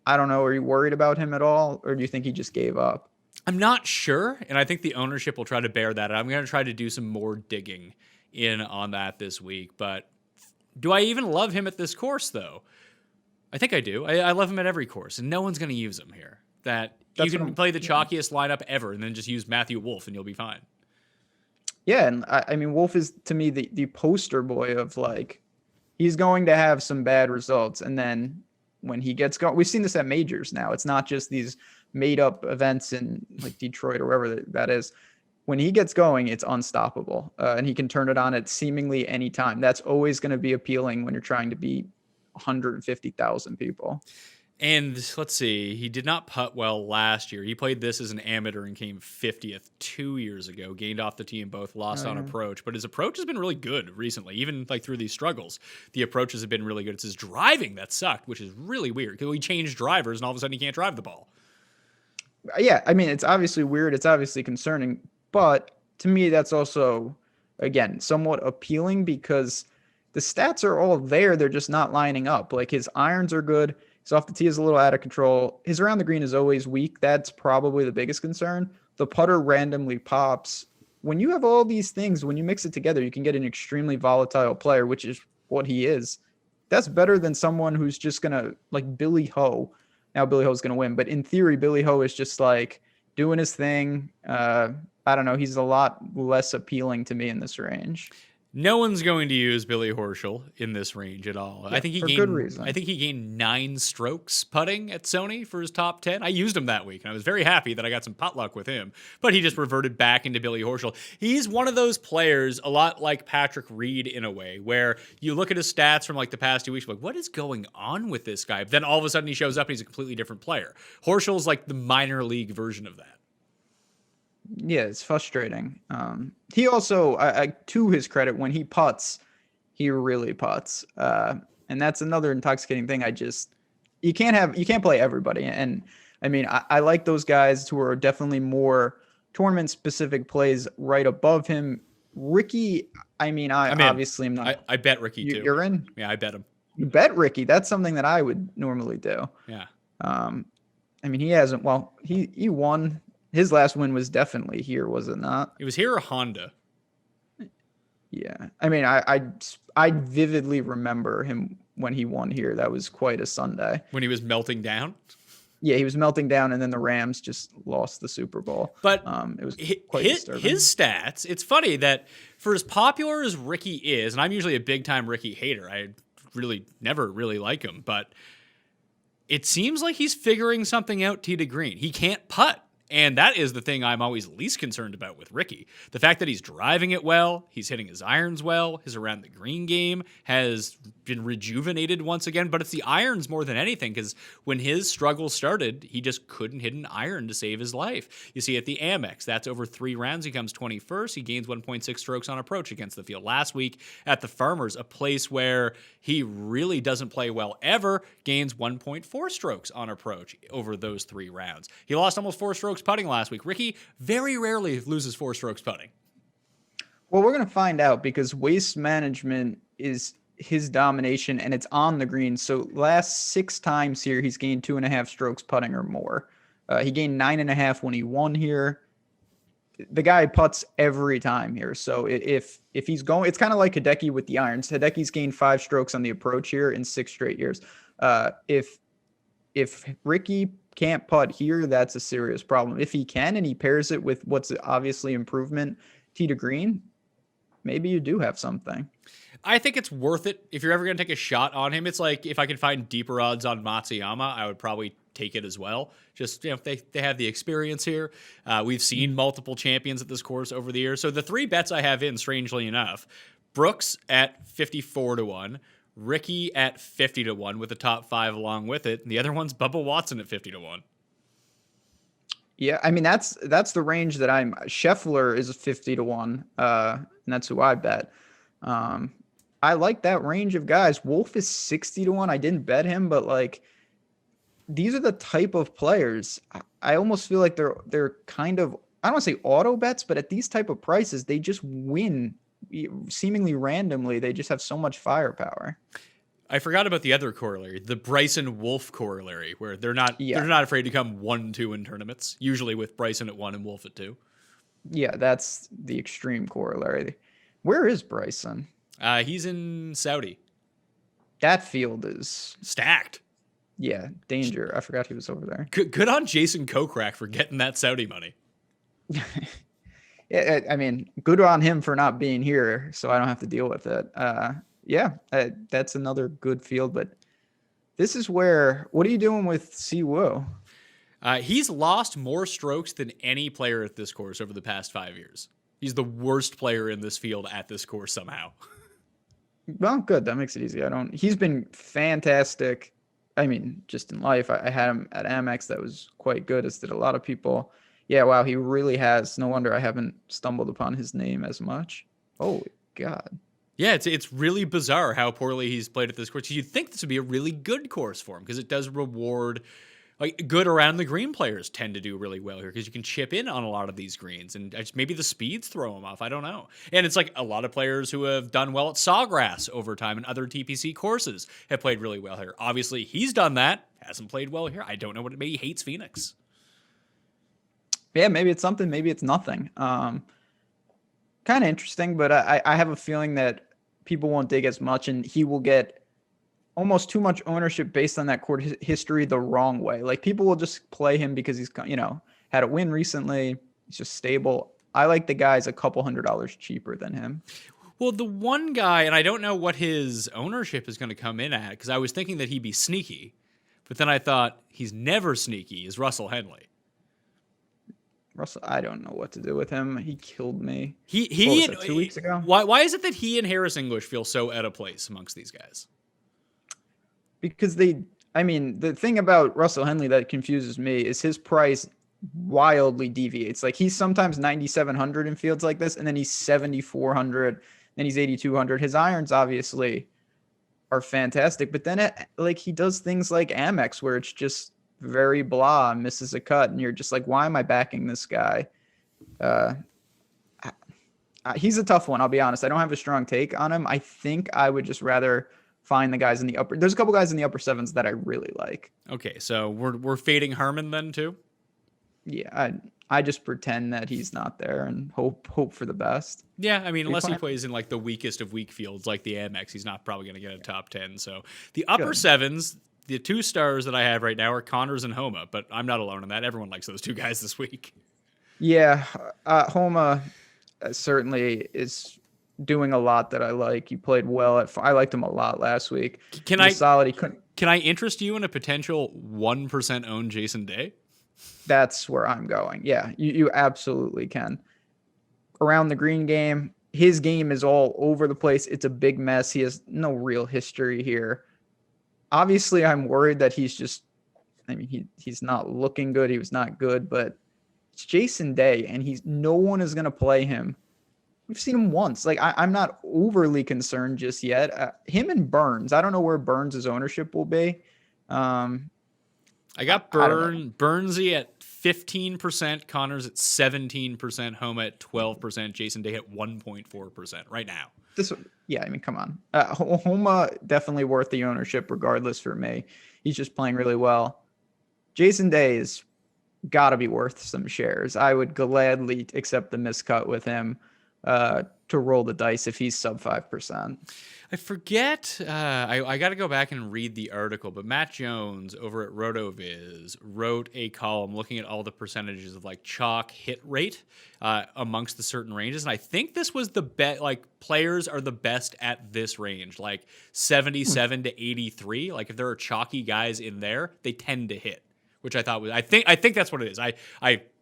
I don't know. Are you worried about him at all? Or do you think he just gave up? I'm not sure, and I think the ownership will try to bear that. I'm going to try to do some more digging in on that this week. But do I even love him at this course, though? I think I do. I love him at every course, and no one's going to use him here. You can play the chalkiest lineup ever and then just use Matthew Wolff, and you'll be fine. Yeah, and I mean, Wolff is, to me, the poster boy of, like, he's going to have some bad results, and then when he gets going, we've seen this at majors now. It's not just these made up events in like Detroit or wherever that is. When he gets going, it's unstoppable, and he can turn it on at seemingly any time. That's always going to be appealing when you're trying to beat 150,000 people. And let's see, he did not putt well last year. He played this as an amateur and came 50th 2 years ago, gained off the tee and both lost on approach. But his approach has been really good recently, even like through these struggles. The approaches have been really good. It's his driving that sucked, which is really weird because we changed drivers and all of a sudden he can't drive the ball. Yeah, I mean, it's obviously weird. It's obviously concerning. But to me, that's also, again, somewhat appealing because the stats are all there. They're just not lining up. Like his irons are good. His off the tee is a little out of control. His around the green is always weak. That's probably the biggest concern. The putter randomly pops. When you have all these things, when you mix it together, you can get an extremely volatile player, which is what he is. That's better than someone who's just going to, like Billy Ho. Now Billy Ho's going to win. But in theory, Billy Ho is just like doing his thing. I don't know. He's a lot less appealing to me in this range. No one's going to use Billy Horschel in this range at all. Yeah, I think he for gained, good reason. I think he gained 9 strokes putting at Sony for his top 10. I used him that week, and I was very happy that I got some potluck with him. But he just reverted back into Billy Horschel. He's one of those players, a lot like Patrick Reed in a way, where you look at his stats from like the past 2 weeks, you're like, what is going on with this guy? But then all of a sudden he shows up and he's a completely different player. Horschel's like the minor league version of that. Yeah, it's frustrating. He also, to his credit, when he putts, he really putts. And that's another intoxicating thing. You can't play everybody. And I mean, I like those guys who are definitely more tournament specific plays right above him. Ricky, I mean, obviously I'm not. I bet Ricky too. You're in? Yeah, I bet him. You bet Ricky. That's something that I would normally do. Yeah. I mean, he hasn't, well, he won. His last win was definitely here, was it not? It was here or Honda? Yeah. I mean, I vividly remember him when he won here. That was quite a Sunday. When he was melting down? Yeah, he was melting down, and then the Rams just lost the Super Bowl. But it was quite disturbing. His stats, it's funny that for as popular as Ricky is, and I'm usually a big-time Ricky hater. I really never really like him, but it seems like he's figuring something out tee to green. He can't putt. And that is the thing I'm always least concerned about with Ricky. The fact that he's driving it well, he's hitting his irons well, his around the green game has been rejuvenated once again, but it's the irons more than anything because when his struggles started, he just couldn't hit an iron to save his life. You see at the Amex, that's over 3 rounds. He comes 21st. He gains 1.6 strokes on approach against the field. Last week at the Farmers, a place where he really doesn't play well ever, gains 1.4 strokes on approach over those 3 rounds. He lost almost 4 strokes putting last week. Ricky very rarely loses 4 strokes putting. Well, we're going to find out because Waste Management is his domination and it's on the green. So last 6 times here, he's gained 2.5 strokes putting or more. He gained 9.5 when he won here. The guy putts every time here. So if he's going, it's kind of like Hideki with the irons. Hideki's gained 5 strokes on the approach here in 6 straight years. If Ricky can't putt here, that's a serious problem. If he can and he pairs it with what's obviously improvement tee to green, maybe you do have something. I think it's worth it if you're ever going to take a shot on him. It's like if I could find deeper odds on Matsuyama, I would probably take it as well. Just, they have the experience here. We've seen multiple champions at this course over the years. So the 3 bets I have in, strangely enough, Brooks at 54-1, Ricky at 50-1 with the top 5 along with it. And the other one's Bubba Watson at 50-1. Yeah, I mean, that's the range that Scheffler is 50-1, and that's who I bet. I like that range of guys. Wolf is 60-1. I didn't bet him, but like these are the type of players. I almost feel like they're kind of, I don't want to say auto bets, but at these type of prices, they just win seemingly randomly. They just have so much firepower. I forgot about the other corollary, the Bryson Wolf corollary, where they're not afraid to come 1-2 in tournaments, usually with Bryson at 1 and Wolf at 2. Yeah, that's the extreme corollary. Where is Bryson? He's in Saudi. That field is stacked. Yeah, danger. I forgot he was over there. Good on Jason Kokrak for getting that Saudi money. Yeah, I mean, good on him for not being here, so I don't have to deal with it. That's another good field, but this is where, what are you doing with Siwoo? He's lost more strokes than any player at this course over the past 5 years. He's the worst player in this field at this course somehow. Well, good. That makes it easy. He's been fantastic. I mean, just in life, I had him at Amex. That was quite good, as did a lot of people. Yeah, wow, he really has. No wonder I haven't stumbled upon his name as much. Holy God. Yeah, it's really bizarre how poorly he's played at this course. You'd think this would be a really good course for him because it does reward, like, good around the green players tend to do really well here because you can chip in on a lot of these greens, and maybe the speeds throw him off. I don't know. And it's like a lot of players who have done well at Sawgrass over time and other TPC courses have played really well here. Obviously, he's done that. Hasn't played well here. I don't know what it maybe he hates Phoenix. Yeah, maybe it's something, maybe it's nothing. Kind of interesting, but I have a feeling that people won't dig as much, and he will get almost too much ownership based on that court history the wrong way. Like, people will just play him because he's, had a win recently. He's just stable. I like the guys a couple $100 cheaper than him. Well, the one guy, and I don't know what his ownership is going to come in at because I was thinking that he'd be sneaky, but then I thought he's never sneaky, is Russell Henley. Russell, I don't know what to do with him. He killed me. He 2 weeks ago. Why is it that he and Harris English feel so out of place amongst these guys? Because the thing about Russell Henley that confuses me is his price wildly deviates. Like, he's sometimes 9,700 in fields like this, and then he's 7,400, then he's 8,200. His irons obviously are fantastic, but then he does things like Amex where it's just very blah, misses a cut, and you're just like, why am I backing this guy? He's a tough one, I'll be honest. I don't have a strong take on him. I think I would just rather find the guys in the upper. There's a couple guys in the upper sevens that I really like. Okay, so we're fading Herman then too? Yeah, I just pretend that he's not there and hope for the best. Yeah, I mean, unless he plays in like the weakest of weak fields like the Amex, he's not probably going to get a top 10. So the upper sevens, the two stars that I have right now are Connors and Homa, but I'm not alone in that. Everyone likes those two guys this week. Yeah, Homa certainly is doing a lot that I like. He played well. I liked him a lot last week. Can I interest you in a potential 1% owned Jason Day? That's where I'm going. Yeah, you absolutely can. Around the green game, his game is all over the place. It's a big mess. He has no real history here. Obviously, I'm worried that he's not looking good. He was not good, but it's Jason Day, and no one is going to play him. We've seen him once. Like, I'm not overly concerned just yet. Him and Burns. I don't know where Burns' ownership will be. I got Burnsy at 15%, Connors at 17%, Homa at 12%, Jason Day at 1.4% right now. Come on. Homa definitely worth the ownership regardless for me. He's just playing really well. Jason Day is got to be worth some shares. I would gladly accept the miscut with him to roll the dice if he's sub 5%. I forget. I got to go back and read the article, but Matt Jones over at RotoViz wrote a column looking at all the percentages of like chalk hit rate amongst the certain ranges, and I think this was the bet. Like, players are the best at this range, like 77 to 83. Like, if there are chalky guys in there, they tend to hit, which I thought was. I think that's what it is. I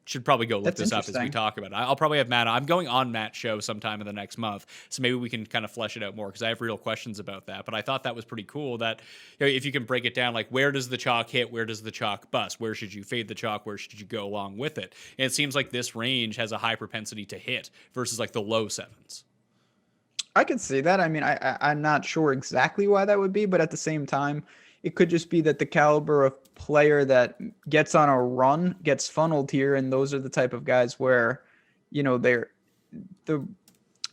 should probably go look this up as we talk about it. I'll probably have Matt. I'm going on Matt's show sometime in the next month, so maybe we can kind of flesh it out more because I have real questions about that. But I thought that was pretty cool that, if you can break it down, like, where does the chalk hit? Where does the chalk bust? Where should you fade the chalk? Where should you go along with it? And it seems like this range has a high propensity to hit versus like the low sevens. I could see that. I mean, I'm not sure exactly why that would be, but at the same time, it could just be that the caliber of player that gets on a run gets funneled here, and those are the type of guys where, it's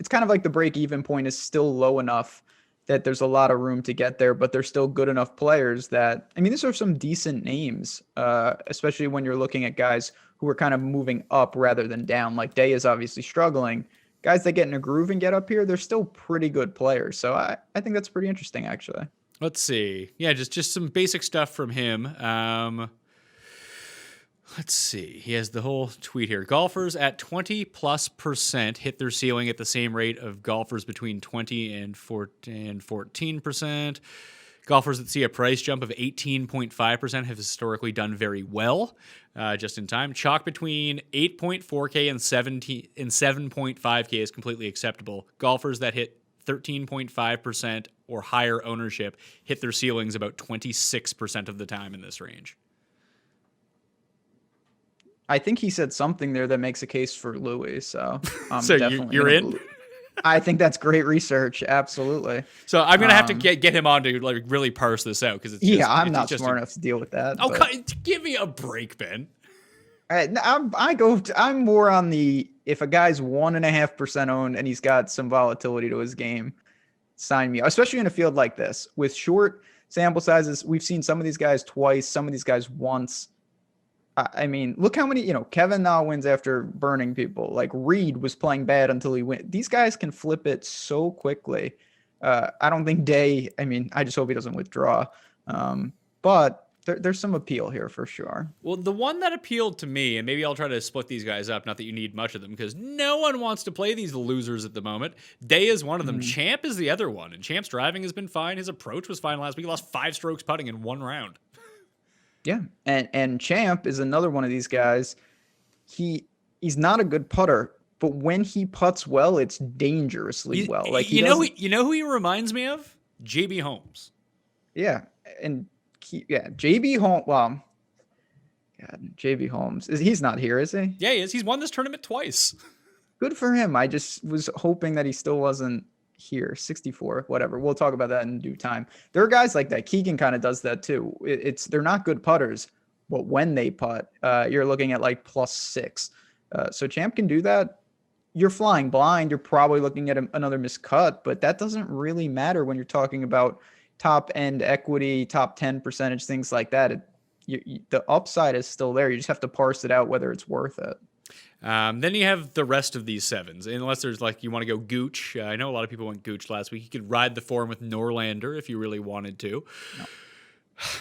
kind of like the break-even point is still low enough that there's a lot of room to get there, but they're still good enough players that, these are some decent names, especially when you're looking at guys who are kind of moving up rather than down. Like, Day is obviously struggling. Guys that get in a groove and get up here, they're still pretty good players. So I think that's pretty interesting, actually. Let's see. Yeah, just some basic stuff from him. Let's see. He has the whole tweet here. Golfers at 20+% hit their ceiling at the same rate of golfers between 20 and 14%. Golfers that see a price jump of 18.5% have historically done very well, just in time. Chalk between 8.4K and 7.5K is completely acceptable. Golfers that hit 13.5% or higher ownership hit their ceilings about 26% of the time in this range. I think he said something there that makes a case for Louis. So I'm So definitely you're in? I think that's great research. Absolutely. So I'm gonna have to get him on to like really parse this out because it's just, I'm not smart enough to deal with that. Oh, but. give me a break, Ben. I'm more on the, if a guy's 1.5% owned and he's got some volatility to his game, sign me, especially in a field like this with short sample sizes. We've seen some of these guys twice, some of these guys once. I mean, look how many, Kevin now wins after burning people. Like Reed was playing bad until he went. These guys can flip it so quickly. I don't think I just hope he doesn't withdraw. But there's some appeal here for sure. Well, the one that appealed to me, and maybe I'll try to split these guys up, not that you need much of them, because no one wants to play these losers at the moment. Day is one of them. Champ is the other one, and Champ's driving has been fine. His approach was fine last week. He lost 5 strokes putting in 1 round. Yeah, and Champ is another one of these guys. He's not a good putter, but when he putts well, it's dangerously well. Like you know who he reminds me of? JB Holmes. Yeah, and JB Holmes. Well, God, JB Holmes he's not here, is he? Yeah, he is. He's won this tournament twice. Good for him. I just was hoping that he still wasn't here. 64, whatever. We'll talk about that in due time. There are guys like that. Keegan kind of does that too. They're not good putters, but when they putt, you're looking at like +6. So Champ can do that. You're flying blind. You're probably looking at another miscut, but that doesn't really matter when you're talking about top end equity, top 10 percentage, things like that. The upside is still there. You just have to parse it out whether it's worth it. Then you have the rest of these 7s, unless there's like you want to go Gooch. I know a lot of people went Gooch last week. You could ride the form with Norlander if you really wanted to. No.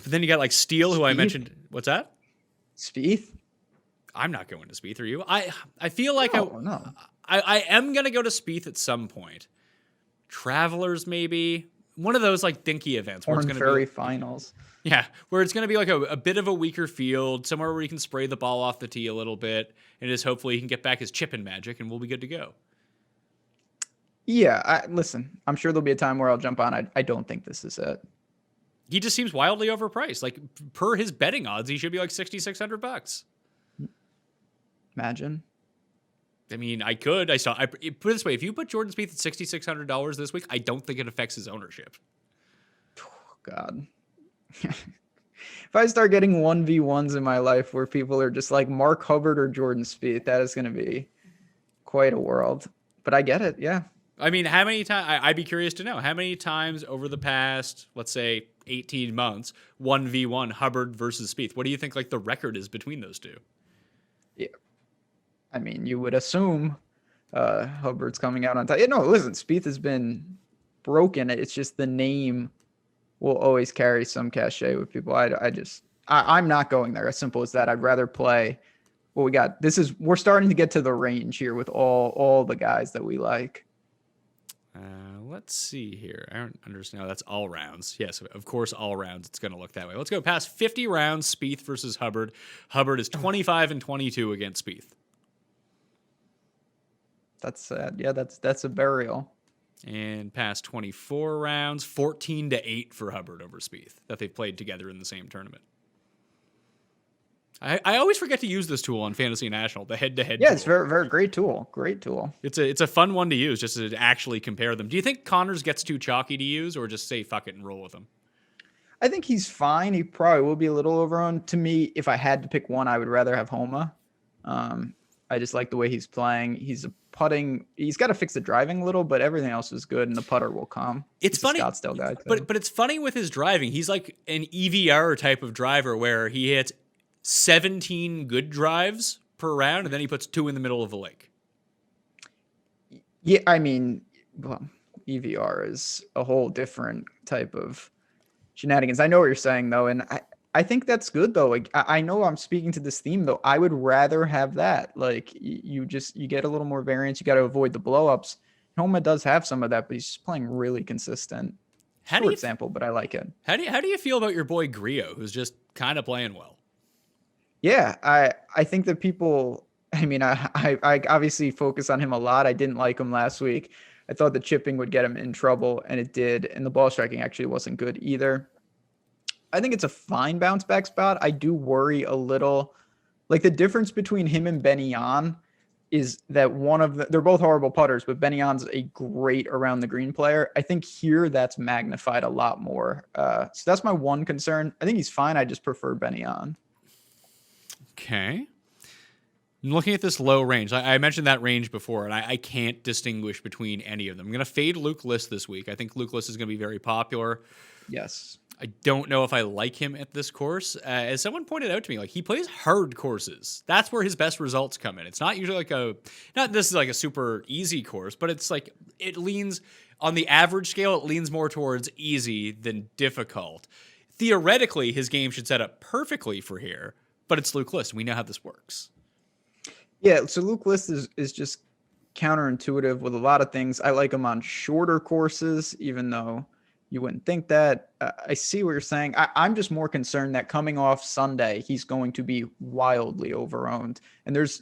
But then you got like Steele, who I mentioned. What's that? Spieth. I'm not going to Spieth. Are you? I feel like no. I am gonna go to Spieth at some point. Travelers maybe. One of those like dinky events where Corn it's going Ferry to be finals. Yeah, where it's going to be like a bit of a weaker field, somewhere where he can spray the ball off the tee a little bit, and just hopefully he can get back his chipping magic, and we'll be good to go. Yeah, listen, I'm sure there'll be a time where I'll jump on. I don't think this is it. He just seems wildly overpriced. Like per his betting odds, he should be like $6,600. Imagine. I mean, I could. Put it this way: if you put Jordan Spieth at $6,600 this week, I don't think it affects his ownership. Oh, God. If I start getting 1v1s in my life where people are just like Mark Hubbard or Jordan Spieth, that is going to be quite a world. But I get it, yeah. I mean, how many times? I'd be curious to know how many times over the past, let's say, 18 months, 1v1 Hubbard versus Spieth. What do you think like the record is between those two? Yeah, I mean, you would assume Hubbard's coming out on top. Yeah, no, listen, Spieth has been broken. It's just the name will always carry some cachet with people. I'm not going there. As simple as that. I'd rather play what we got. We're starting to get to the range here with all the guys that we like. Let's see here. I don't understand. No, that's all rounds. Yes, of course, all rounds. It's going to look that way. Let's go past 50 rounds. Spieth versus Hubbard. Hubbard is 25-22 against Spieth. That's sad. Yeah, that's a burial. And past 24 rounds, 14-8 for Hubbard over Spieth that they've played together in the same tournament. I always forget to use this tool on Fantasy National, the head-to-head Yeah, tool. it's very, very great tool. Great tool. It's a fun one to use just to actually compare them. Do you think Connors gets too chalky to use or just say fuck it and roll with him? I think he's fine. He probably will be a little overowned. To me, if I had to pick one, I would rather have Homa. I just like the way he's playing. He's got to fix the driving a little, but everything else is good, and the putter will come. It's funny, a Scottsdale guy, but it's funny with his driving. He's like an EVR type of driver where he hits 17 good drives per round, and then he puts 2 in the middle of the lake. Yeah, I mean, well, EVR is a whole different type of shenanigans. I know what you're saying, though, and I think that's good, though. Like, I know I'm speaking to this theme, though. I would rather have that. Like, you get a little more variance. You got to avoid the blowups. Homa does have some of that, but he's just playing really consistent. Short sample, but I like it. How do you feel about your boy Griot, who's just kind of playing well? Yeah, I think that people. I mean, I obviously focus on him a lot. I didn't like him last week. I thought the chipping would get him in trouble, and it did. And the ball striking actually wasn't good either. I think it's a fine bounce back spot. I do worry a little. Like the difference between him and Ben Yan is that they're both horrible putters, but Ben Yan's a great around the green player. I think here that's magnified a lot more. So that's my one concern. I think he's fine. I just prefer Ben Yan. Okay. I'm looking at this low range. I mentioned that range before, and I can't distinguish between any of them. I'm going to fade Luke List this week. I think Luke List is going to be very popular. Yes. I don't know if I like him at this course. As someone pointed out to me, like he plays hard courses. That's where his best results come in. It's not usually not this is like a super easy course, but it's like it leans on the average scale. It leans more towards easy than difficult. Theoretically, his game should set up perfectly for here, but it's Luke List. We know how this works. Yeah, so Luke List is just counterintuitive with a lot of things. I like him on shorter courses, even though you wouldn't think that. I see what you're saying. I'm just more concerned that coming off Sunday, he's going to be wildly overowned. And there's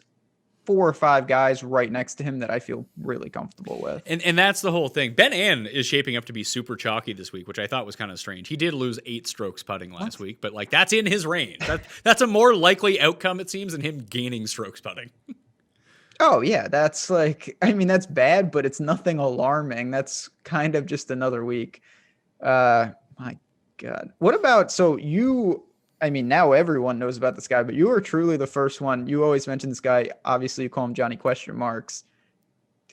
4 or 5 guys right next to him that I feel really comfortable with. And that's the whole thing. Ben An is shaping up to be super chalky this week, which I thought was kind of strange. He did lose 8 strokes putting last week, but like that's in his range. That's a more likely outcome, it seems, than him gaining strokes putting. Oh, yeah. That's that's bad, but it's nothing alarming. That's kind of just another week. My God. What about, now everyone knows about this guy, but you are truly the first one. You always mention this guy. Obviously, you call him Johnny question marks.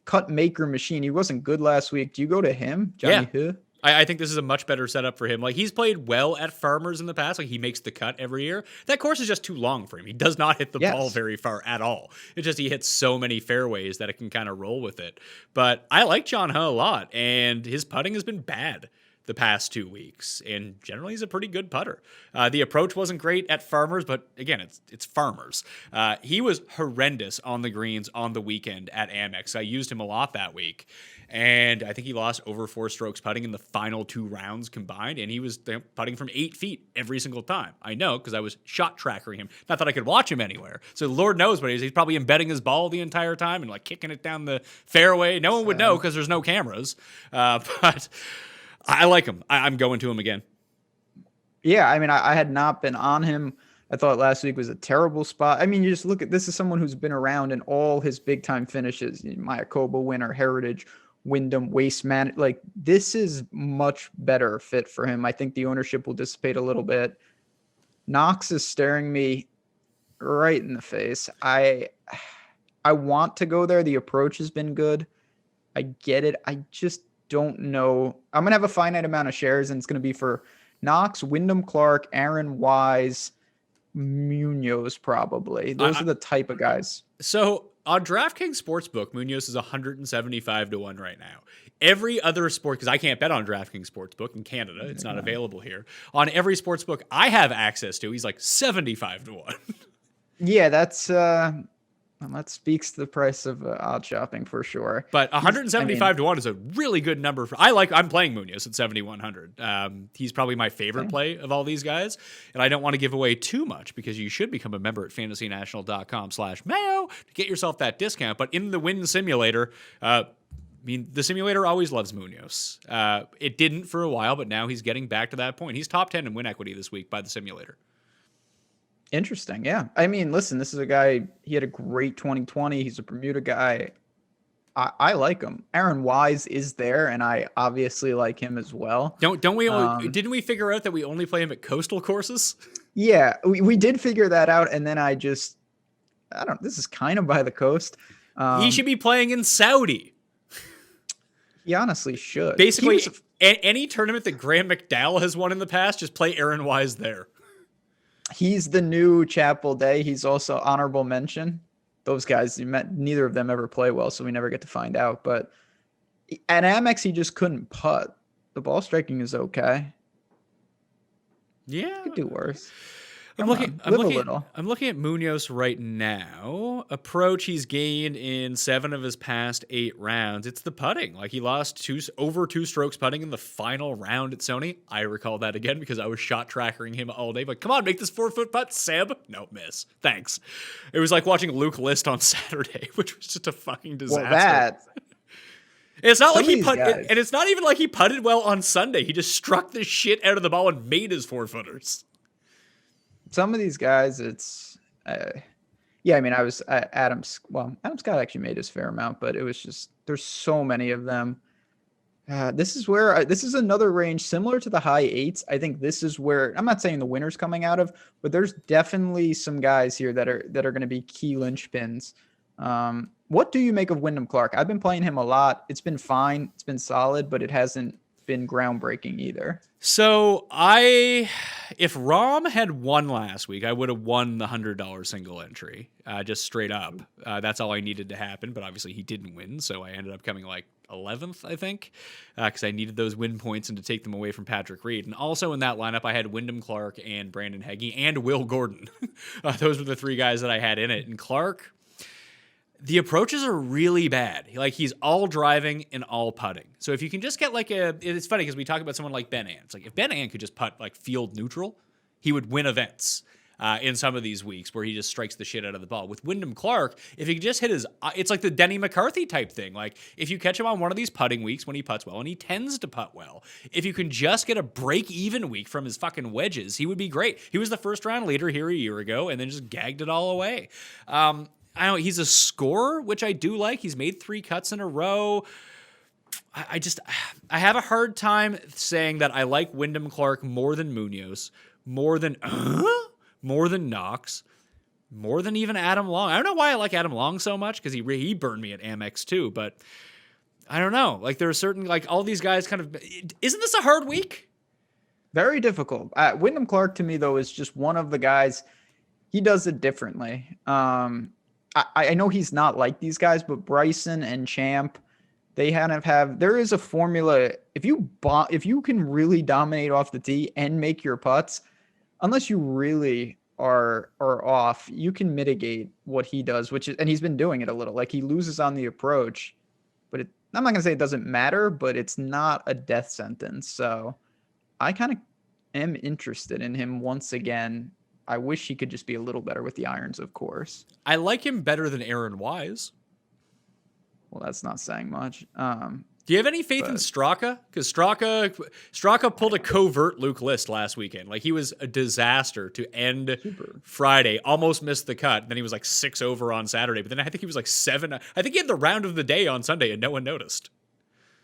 Cut maker machine. He wasn't good last week. Do you go to him? Johnny yeah. I think this is a much better setup for him. Like he's played well at Farmers in the past. Like he makes the cut every year. That course is just too long for him. He does not hit the ball very far at all. It's just he hits so many fairways that it can kind of roll with it. But I like John He a lot, and his putting has been bad the past 2 weeks, and generally he's a pretty good putter. The approach wasn't great at Farmers, but again, it's Farmers. He was horrendous on the greens on the weekend at Amex. I used him a lot that week, and I think he lost over 4 strokes putting in the final 2 rounds combined, and he was putting from 8 feet every single time. I know, because I was shot tracking him. Not that I could watch him anywhere. So Lord knows what he's probably embedding his ball the entire time and like kicking it down the fairway. No one would know because there's no cameras. But I like him. I'm going to him again. Yeah, I had not been on him. I thought last week was a terrible spot. You just look at this is someone who's been around in all his big time finishes. Mayakoba winner, Heritage, Wyndham, Waste Management. Like this is much better fit for him. I think the ownership will dissipate a little bit. Knox is staring me right in the face. I want to go there. The approach has been good. I get it. I just don't know. I'm going to have a finite amount of shares, and it's going to be for Knox, Wyndham Clark, Aaron Wise, Munoz probably. Those are the type of guys. So on DraftKings Sportsbook, Munoz is 175 to 1 right now. Every other sport, because I can't bet on DraftKings Sportsbook in Canada, it's not available here. On every sportsbook I have access to, he's like 75 to 1. Yeah, that's that speaks to the price of odd shopping for sure. But 175 to 1 is a really good number. I'm playing Munoz at 7,100. He's probably my favorite play of all these guys. And I don't want to give away too much because you should become a member at fantasynational.com/Mayo to get yourself that discount. But in the win simulator, the simulator always loves Munoz. It didn't for a while, but now he's getting back to that point. He's top 10 in win equity this week by the simulator. Interesting. Yeah. Listen, this is a guy, he had a great 2020. He's a Bermuda guy. I like him. Aaron Wise is there, and I obviously like him as well. Don't we? Didn't we figure out that we only play him at coastal courses? Yeah, we did figure that out, and then this is kind of by the coast. He should be playing in Saudi. He honestly should. Basically, any tournament that Graham McDowell has won in the past, just play Aaron Wise there. He's the new Chapel Day. He's also honorable mention. Those guys, neither of them ever play well, so we never get to find out. But at Amex, he just couldn't putt. The ball striking is okay. Yeah. Could do worse. I'm Live a little. looking at Munoz right now. Approach he's gained in 7 of his past 8 rounds. It's the putting. Like he lost over 2 strokes putting in the final round at Sony. I recall that again because I was shot trackering him all day. But come on, make this 4-foot putt, Seb. No, miss. Thanks. It was like watching Luke List on Saturday, which was just a fucking disaster. Well, that. It's not like he putted, and it's not even like he putted well on Sunday. He just struck the shit out of the ball and made his 4-footers. Some of these guys, it's, yeah, I mean, Adam Scott actually made his fair amount, but it was just, there's so many of them. This is another range similar to the high 8s. I think this is where, I'm not saying the winner's coming out of, but there's definitely some guys here that are going to be key linchpins. What do you make of Wyndham Clark? I've been playing him a lot. It's been fine. It's been solid, but it hasn't been groundbreaking either. So if Rom had won last week, I would have won the $100 single entry, just straight up. That's all I needed to happen, but obviously he didn't win, so I ended up coming like 11th, I think, because I needed those win points and to take them away from Patrick Reed. And also in that lineup, I had Wyndham Clark and Brandon Heggie and Will Gordon. Those were the 3 guys that I had in it. And Clark, the approaches are really bad. Like he's all driving and all putting. So if you can just get like it's funny because we talk about someone like Ben An. It's like if Ben An could just putt like field neutral, he would win events in some of these weeks where he just strikes the shit out of the ball. With Wyndham Clark, if he could just hit it's like the Denny McCarthy type thing. Like if you catch him on one of these putting weeks when he putts well, and he tends to putt well, if you can just get a break-even week from his fucking wedges, he would be great. He was the first round leader here a year ago and then just gagged it all away. I don't know, he's a scorer, which I do like. He's made 3 cuts in a row. I have a hard time saying that I like Wyndham Clark more than Munoz, more than Knox, more than even Adam Long. I don't know why I like Adam Long so much because he burned me at Amex too, but I don't know. Like there are certain, like all these guys kind of, isn't this a hard week? Very difficult. Wyndham Clark to me though is just one of the guys, he does it differently. I know he's not like these guys, but Bryson and Champ, they there is a formula. If you can really dominate off the tee and make your putts, unless you really are off, you can mitigate what he does, and he's been doing it a little. Like he loses on the approach, but I'm not going to say it doesn't matter, but it's not a death sentence. So I kind of am interested in him once again. I wish he could just be a little better with the irons, of course. I like him better than Aaron Wise. Well, that's not saying much. Do you have any faith in Straka? Because Straka pulled a covert Luke List last weekend. Like he was a disaster to end Friday. Almost missed the cut. Then he was like 6 over on Saturday. But then I think he was like 7. I think he had the round of the day on Sunday and no one noticed.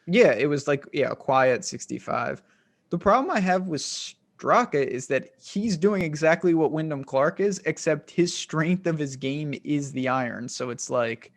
Yeah, it was like a quiet 65. The problem I have with Straka is that he's doing exactly what Wyndham Clark is, except his strength of his game is the iron. So it's like,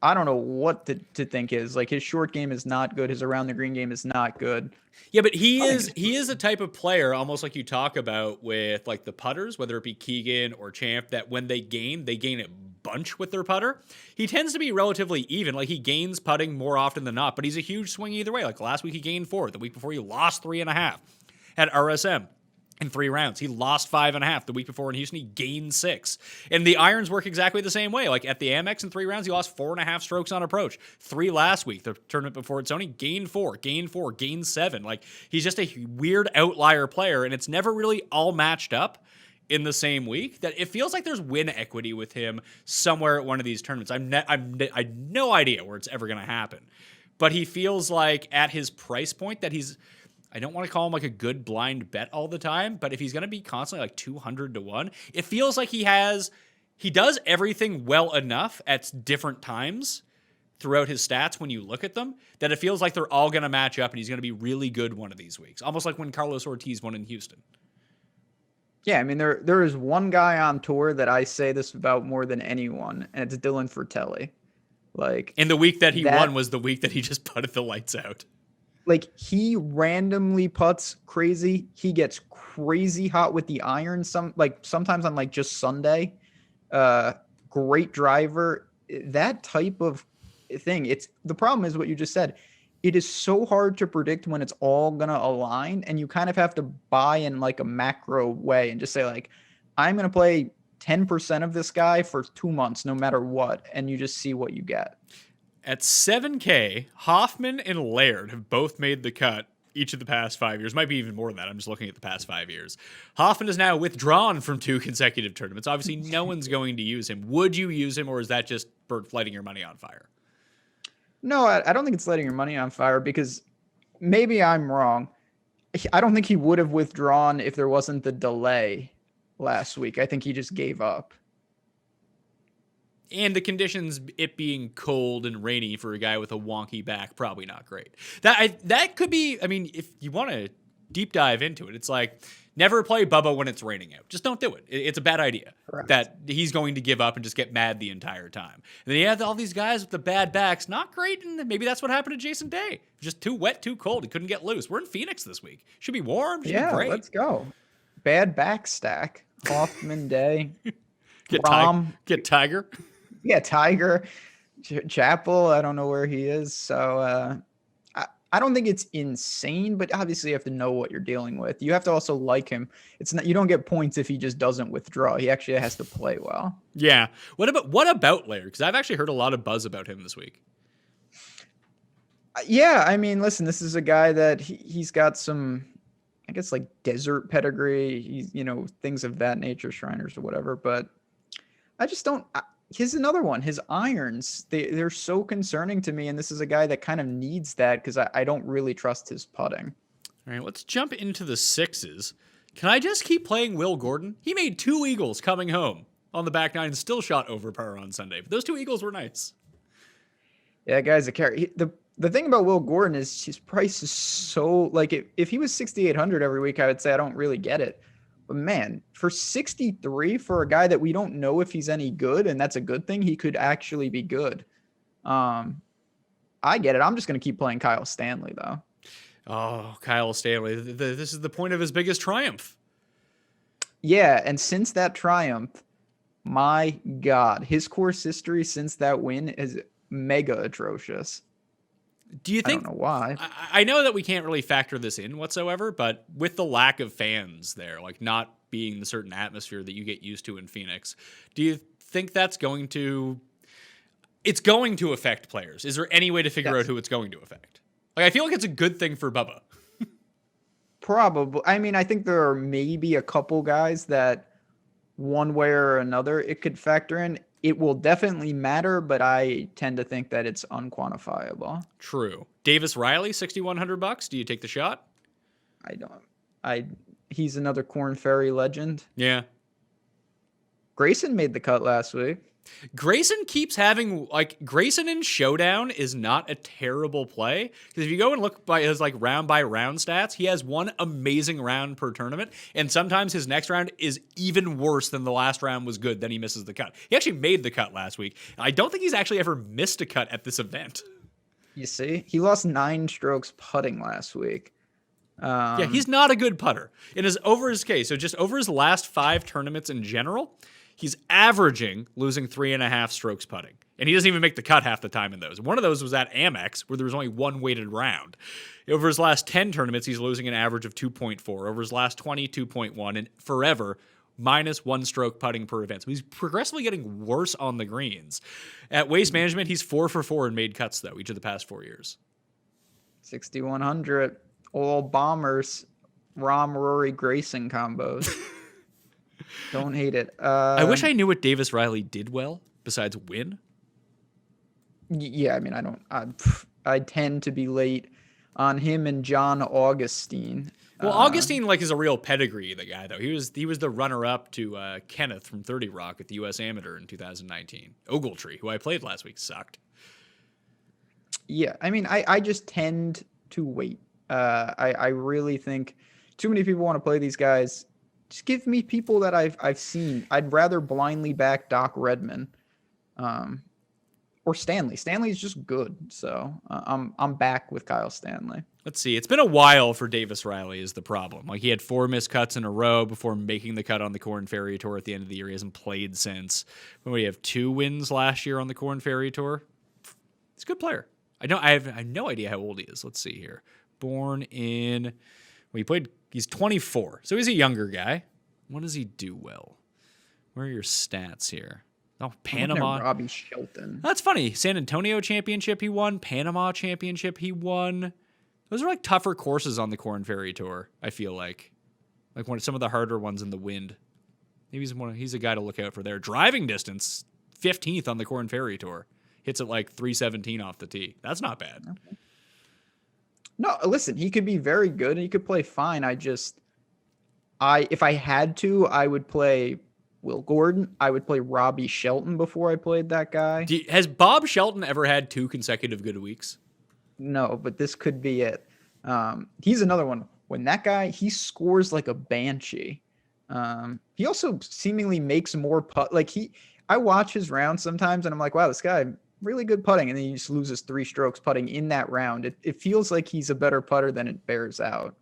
I don't know what to think is. Like his short game is not good. His around the green game is not good. Yeah, but he is a type of player, almost like you talk about with like the putters, whether it be Keegan or Champ, that when they gain a bunch with their putter. He tends to be relatively even. Like he gains putting more often than not, but he's a huge swing either way. Like last week he gained 4. The week before he lost 3.5 at RSM. In 3 rounds. He lost 5.5 the week before in Houston. He gained 6. And the irons work exactly the same way. Like at the Amex in 3 rounds, he lost 4.5 strokes on approach. 3 last week, the tournament before at Sony, gained 4, gained 7. Like he's just a weird outlier player, and it's never really all matched up in the same week. That it feels like there's win equity with him somewhere at one of these tournaments. I have no idea where it's ever going to happen, but he feels like at his price point that I don't want to call him like a good blind bet all the time, but if he's going to be constantly like 200 to 1, it feels like he does everything well enough at different times throughout his stats when you look at them, that it feels like they're all going to match up and he's going to be really good one of these weeks. Almost like when Carlos Ortiz won in Houston. Yeah, I mean, there is one guy on tour that I say this about more than anyone, and it's Dylan Fratelli. Like, and the week that he won was the week that he just putted the lights out. Like he randomly putts crazy. He gets crazy hot with the iron. Sometimes on like just Sunday. Great driver. That type of thing. The problem is what you just said. it is so hard to predict when it's all going to align, and you kind of have to buy in like a macro way and just say like, I'm going to play 10% of this guy for 2 months, no matter what. And you just see what you get. At 7K, Hoffman and Laird have both made the cut each of the past 5 years. Might be even more than that. I'm just looking at the past 5 years. Hoffman is now withdrawn from 2 consecutive tournaments. Obviously, no one's going to use him. Would you use him, or is that just lighting your money on fire? No, I don't think it's lighting your money on fire, because maybe I'm wrong. I don't think he would have withdrawn if there wasn't the delay last week. I think he just gave up. And the conditions, it being cold and rainy for a guy with a wonky back, probably not great. That could be, I mean, if you want to deep dive into it, it's like, never play Bubba when it's raining out. Just don't do it. It's a bad idea. Correct. That he's going to give up and just get mad the entire time. And then you have all these guys with the bad backs, not great, and maybe that's what happened to Jason Day. Just too wet, too cold. He couldn't get loose. We're in Phoenix this week. Should be warm. Should be great. Let's go. Bad back stack. Hoffman, Day. Get Tiger. Yeah, Tiger, Chapel. I don't know where he is. So I don't think it's insane, but obviously you have to know what you're dealing with. You have to also like him. It's not, you don't get points if he just doesn't withdraw. He actually has to play well. Yeah. What about Laird? Because I've actually heard a lot of buzz about him this week. Yeah, I mean, listen, this is a guy that he's got some, I guess, like desert pedigree. He's, things of that nature, Shriners or whatever. But I just don't. Here's another one. His irons, they're so concerning to me, and this is a guy that kind of needs that because I don't really trust his putting. All right, let's jump into the sixes. Can I just keep playing Will Gordon? He made 2 eagles coming home on the back nine and still shot over par on Sunday. But those 2 eagles were nice. Yeah, guys, a carry. The thing about Will Gordon is his price is so, like, if he was 6,800 every week, I would say I don't really get it. But man, for 63 for a guy that we don't know if he's any good, and that's a good thing, he could actually be good. I get it. I'm just going to keep playing Kyle Stanley, though. Oh, Kyle Stanley. This is the point of his biggest triumph. Yeah, and since that triumph, my God, his course history since that win is mega atrocious. Do you think? I don't know why. I know that we can't really factor this in whatsoever, but with the lack of fans there, like not being the certain atmosphere that you get used to in Phoenix, do you think that's going to affect players? Is there any way to figure out who it's going to affect? Like, I feel like it's a good thing for Bubba. Probably. I mean, I think there are maybe a couple guys that one way or another it could factor in. It will definitely matter, but I tend to think that it's unquantifiable. True. Davis Riley, $6,100. Do you take the shot? I don't. He's another Corn Ferry legend. Yeah. Grayson made the cut last week. Grayson keeps having, like, Grayson in Showdown is not a terrible play. Because if you go and look by his, like, round by round stats, he has one amazing round per tournament. And sometimes his next round is even worse than the last round was good. Then he misses the cut. He actually made the cut last week. I don't think he's actually ever missed a cut at this event. You see? He lost 9 strokes putting last week. Yeah, he's not a good putter. So just over his last 5 tournaments in general, he's averaging losing 3.5 strokes putting. And he doesn't even make the cut half the time in those. One of those was at Amex, where there was only 1 weighted round. Over his last 10 tournaments, he's losing an average of 2.4. Over his last 20, 2.1. And forever, minus 1 stroke putting per event. So he's progressively getting worse on the greens. At Waste Management, he's 4 for 4 in made cuts, though, each of the past 4 years. 6,100. All bombers. Rom, Rory, Grayson combos. Don't hate it. I wish I knew what Davis Riley did well besides win. Yeah, I mean, I tend to be late on him and John Augustine. Well, Augustine is a real pedigree, the guy though. He was the runner-up to Kenneth from 30 Rock at the U.S. Amateur in 2019. Ogletree, who I played last week, sucked. Yeah, I mean, I just tend to wait. I really think too many people want to play these guys. Just give me people that I've seen. I'd rather blindly back Doc Redman, or Stanley. Stanley's just good, so I'm back with Kyle Stanley. Let's see. It's been a while for Davis Riley is the problem. Like, he had 4 missed cuts in a row before making the cut on the Corn Ferry Tour at the end of the year. He hasn't played since. When we have 2 wins last year on the Corn Ferry Tour. He's a good player. I have no idea how old he is. Let's see here. Born in, he's 24. So he's a younger guy. What does he do well? Where are your stats here? Oh, Panama. Robbie Shelton. That's funny. San Antonio championship he won. Panama championship he won. Those are like tougher courses on the Corn Ferry Tour, I feel like. Like some of the harder ones in the wind. Maybe he's a guy to look out for there. Driving distance, 15th on the Corn Ferry Tour. Hits it like 317 off the tee. That's not bad. Okay. No, listen, he could be very good. He could play fine. If I had to, I would play Will Gordon. I would play Robbie Shelton before I played that guy. Has Bob Shelton ever had 2 consecutive good weeks? No, but this could be it. He's another one. When that guy, he scores like a banshee. He also seemingly makes more putt. I watch his round sometimes and I'm like, wow, this guy really good putting. And then he just loses 3 strokes putting in that round. It feels like he's a better putter than it bears out.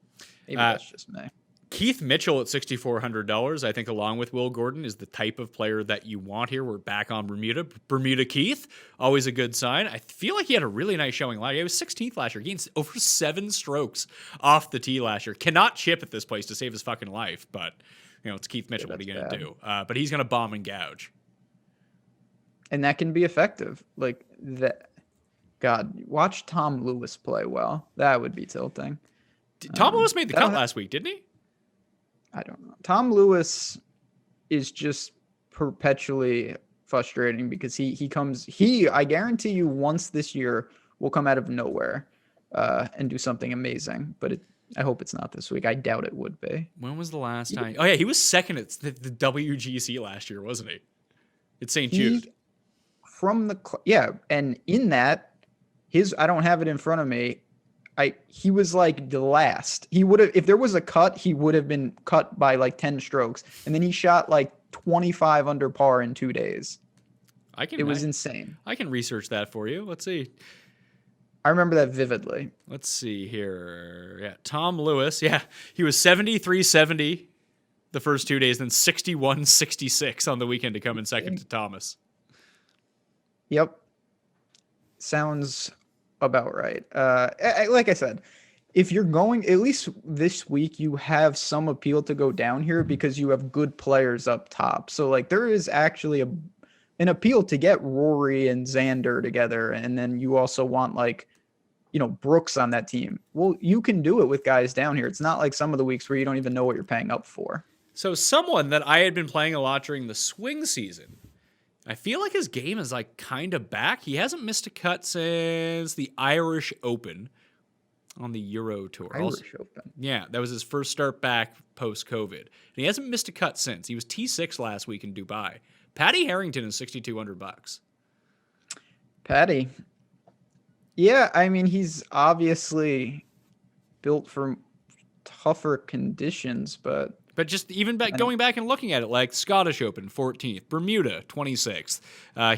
Maybe that's just me. Keith Mitchell at $6,400, I think, along with Will Gordon, is the type of player that you want here. We're back on Bermuda. Bermuda Keith, always a good sign. I feel like he had a really nice showing last year. He was 16th last year. Gained over 7 strokes off the tee last year. Cannot chip at this place to save his fucking life, but it's Keith Mitchell. What are you going to do? But he's going to bomb and gouge. And that can be effective. Like that. God, watch Tom Lewis play well. That would be tilting. Tom Lewis made the cut last week, didn't he? I don't know. Tom Lewis is just perpetually frustrating because I guarantee you once this year will come out of nowhere and do something amazing. But I hope it's not this week. I doubt it would be. When was the last time? Oh, yeah, he was second at the WGC last year, wasn't he? It's St. Jude. And in that, I don't have it in front of me. He was like the last. He would have, if there was a cut, he would have been cut by like 10 strokes. And then he shot like 25 under par in 2 days. It was insane. I can research that for you. Let's see. I remember that vividly. Let's see here. Yeah, Tom Lewis. Yeah, he was 73-70 the first 2 days, then 61-66 on the weekend to come in second to Thomas. Yep. Sounds about right. Like I said, if you're going, at least this week, you have some appeal to go down here because you have good players up top. So like there is actually an appeal to get Rory and Xander together. And then you also want Brooks on that team. Well, you can do it with guys down here. It's not like some of the weeks where you don't even know what you're paying up for. So someone that I had been playing a lot during the swing season, I feel like his game is like kind of back. He hasn't missed a cut since the Irish Open on the Euro Tour. Irish Open. Yeah, that was his first start back post-COVID. And he hasn't missed a cut since. He was T6 last week in Dubai. Patty Harrington is $6,200. Patty. Yeah, I mean, he's obviously built for tougher conditions, but just even going back and looking at it, like Scottish Open, 14th. Bermuda, 26th.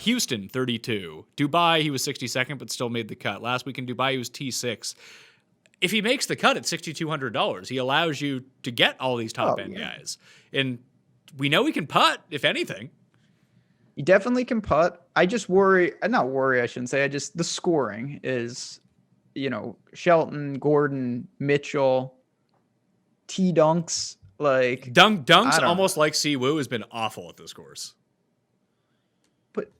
Houston, 32. Dubai, he was 62nd, but still made the cut. Last week in Dubai, he was T6. If he makes the cut at $6,200, he allows you to get all these top-end guys. And we know he can putt, if anything. He definitely can putt. I just I shouldn't say. The scoring is, Shelton, Gordon, Mitchell, T-Dunks. Like Dunks, almost like Siwoo, has been awful at this course. But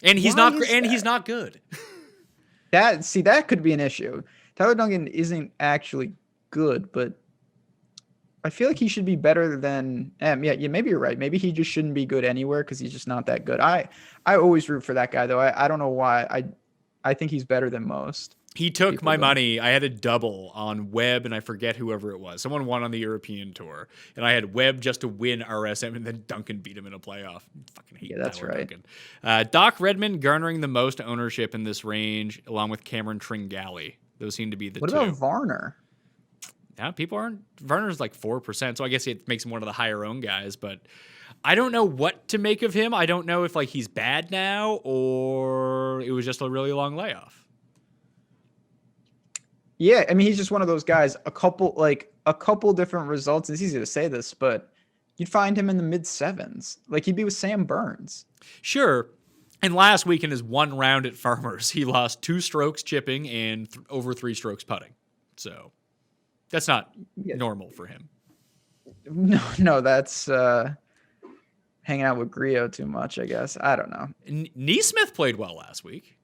he's not good. That could be an issue. Tyler Duncan isn't actually good, but I feel like he should be better than maybe you're right. Maybe he just shouldn't be good anywhere because he's just not that good. I always root for that guy though. I don't know why. I think he's better than most. He took my money. I had a double on Webb, and I forget whoever it was. Someone won on the European Tour, and I had Webb just to win RSM, and then Duncan beat him in a playoff. Fucking hate that's Tyler right. Duncan. Doc Redmond garnering the most ownership in this range, along with Cameron Tringali. Those seem to be the two. What about Varner? Yeah, Varner's like 4%, so I guess it makes him one of the higher owned guys, but I don't know what to make of him. I don't know if he's bad now or it was just a really long layoff. Yeah, I mean, he's just one of those guys, a couple different results. It's easy to say this, but you'd find him in the mid-7s. Like, he'd be with Sam Burns. Sure. And last week in his one round at Farmers, he lost 2 strokes chipping and over 3 strokes putting. So that's not normal for him. No, that's hanging out with Griot too much, I guess. I don't know. Neesmith played well last week.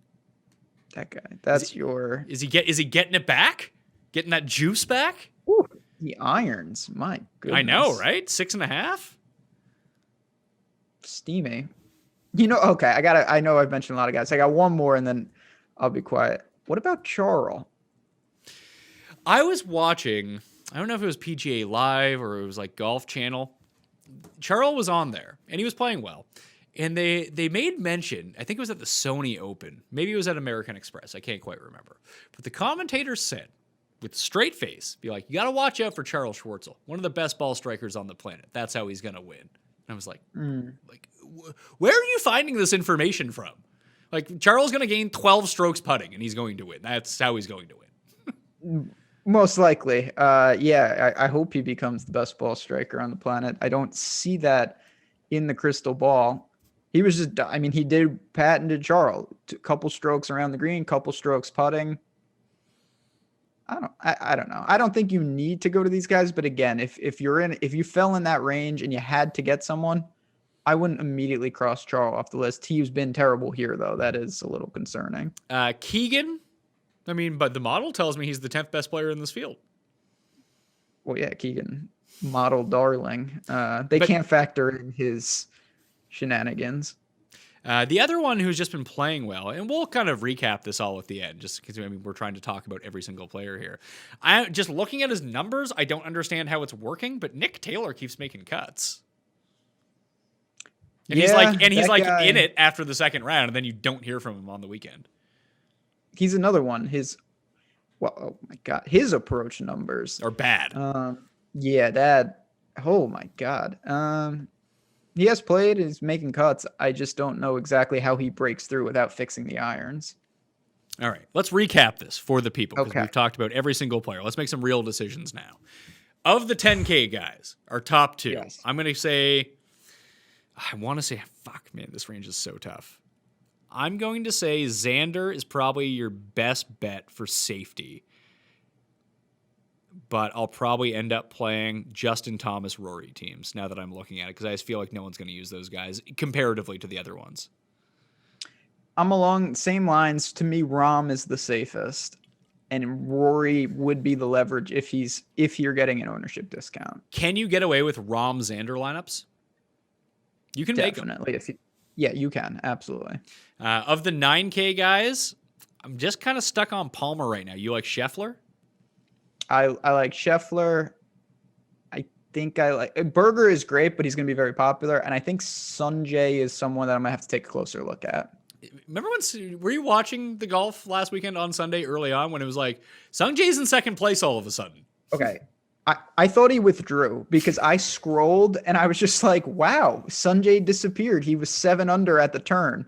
That guy. That's Is he getting it back? Getting that juice back? Ooh, the irons. My goodness. I know, right? 6.5? Steamy. Okay, I know I've mentioned a lot of guys. I got one more and then I'll be quiet. What about Charles? I was watching, I don't know if it was PGA Live or it was like Golf Channel. Charles was on there and he was playing well. And they made mention, I think it was at the Sony Open. Maybe it was at American Express. I can't quite remember. But the commentator said, with a straight face, be like, you got to watch out for Charles Schwartzel, one of the best ball strikers on the planet. That's how he's going to win. And I was like, where are you finding this information from? Like, Charles going to gain 12 strokes putting, and he's going to win. That's how he's going to win. Most likely. I hope he becomes the best ball striker on the planet. I don't see that in the crystal ball. He was just, he did patented Charles. A couple strokes around the green, couple strokes putting. I don't know. I don't think you need to go to these guys, but again, if you fell in that range and you had to get someone, I wouldn't immediately cross Charles off the list. He's been terrible here, though. That is a little concerning. Keegan, but the model tells me he's the 10th best player in this field. Well, yeah, Keegan, model darling. They can't factor in his shenanigans. The other one who's just been playing well, and we'll kind of recap this all at the end, just because we're trying to talk about every single player here. I just looking at his numbers, I don't understand how it's working, but Nick Taylor keeps making cuts. And he's like in it after the second round, and then you don't hear from him on the weekend. He's another one. Oh my God, his approach numbers are bad. Oh my God. He has played and he's making cuts. I just don't know exactly how he breaks through without fixing the irons. All right, let's recap this for the people because Okay. we've talked about every single player. Let's make some real decisions now. Of the 10K guys, our top 2, Yes. I'm going to say, fuck, man, this range is so tough. I'm going to say Xander is probably your best bet for safety. But I'll probably end up playing Justin Thomas Rory teams now that I'm looking at it because I just feel like no one's going to use those guys comparatively to the other ones. I'm along the same lines. To me, Rahm is the safest, and Rory would be the leverage if you're getting an ownership discount. Can you get away with Rahm Xander lineups? You can make them. Definitely. Yeah, you can. Absolutely. Of the 9K guys, I'm just kind of stuck on Palmer right now. You like Scheffler? I like Scheffler. I think I like Berger is great, but he's going to be very popular. And I think Sungjae is someone that I'm going to have to take a closer look at. Remember were you watching the golf last weekend on Sunday early on when it was like Sungjae's in second place all of a sudden? Okay. I thought he withdrew because I scrolled and I was just like, wow, Sungjae disappeared. He was 7 under at the turn.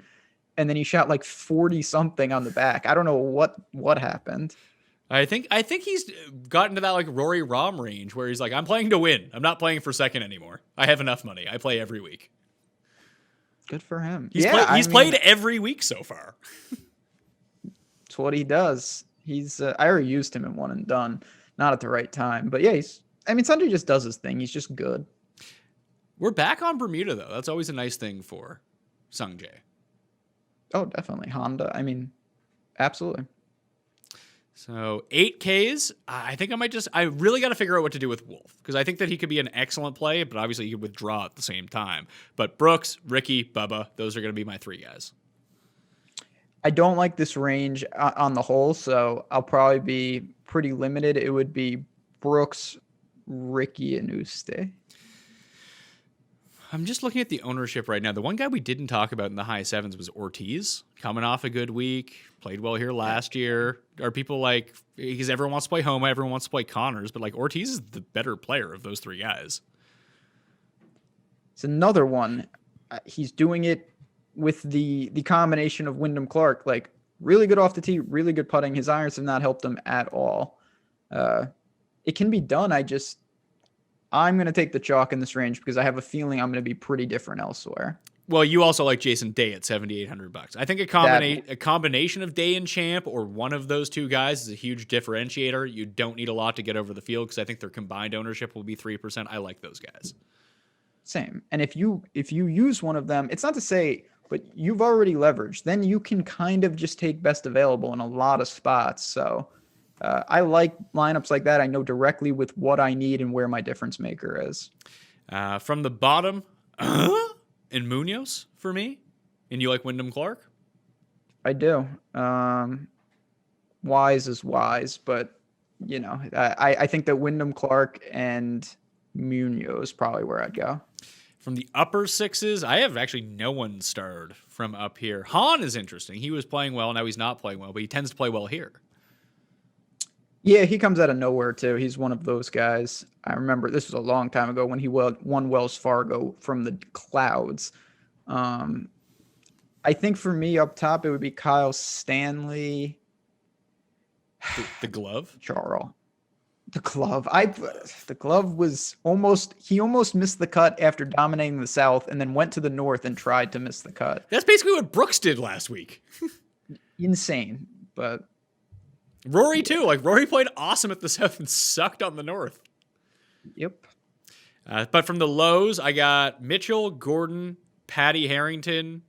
And then he shot like 40 something on the back. I don't know what happened. I think he's gotten to that like Rory Rahm range where he's like, I'm playing to win. I'm not playing for second anymore. I have enough money. I play every week. Good for him. He's played every week so far. It's what he does. I already used him in one and done, not at the right time. But yeah, Sundry just does his thing. He's just good. We're back on Bermuda though. That's always a nice thing for Sungjae. Oh, definitely. Honda. Absolutely. So 8Ks, I think I really got to figure out what to do with Wolf because I think that he could be an excellent play, but obviously he could withdraw at the same time. But Brooks, Ricky, Bubba, those are going to be my 3 guys. I don't like this range on the whole, so I'll probably be pretty limited. It would be Brooks, Ricky, and Uste. I'm just looking at the ownership right now. The one guy we didn't talk about in the high 7s was Ortiz, coming off a good week, played well here last year. Are people like, because everyone wants to play Homa, everyone wants to play Connors, but like Ortiz is the better player of those 3 guys. It's another one. He's doing it with the combination of Wyndham Clark, like really good off the tee, really good putting. His irons have not helped him at all. It can be done. I'm going to take the chalk in this range because I have a feeling I'm going to be pretty different elsewhere. Well, you also like Jason Day at $7,800. I think a combination of Day and Champ or one of those two guys is a huge differentiator. You don't need a lot to get over the field because I think their combined ownership will be 3%. I like those guys. Same. And if you use one of them, it's not to say, but you've already leveraged, then you can kind of just take best available in a lot of spots. So I like lineups like that. I know directly with what I need and where my difference maker is. From the bottom, and Munoz for me. And you like Wyndham Clark? I do. Wise is wise, but I think that Wyndham Clark and Munoz probably where I'd go. From the upper sixes, I have actually no one starred from up here. Hahn is interesting. He was playing well. Now he's not playing well, but he tends to play well here. Yeah, he comes out of nowhere too. He's one of those guys. I remember this was a long time ago when he won Wells Fargo from the clouds. I think for me up top, it would be Kyle Stanley. The glove? Charles. The glove. The glove was he almost missed the cut after dominating the South and then went to the North and tried to miss the cut. That's basically what Brooks did last week. Insane, but Rory too. Like Rory played awesome at the South and sucked on the North. Yep. But from the lows, I got Mitchell, Gordon, Patty Harrington.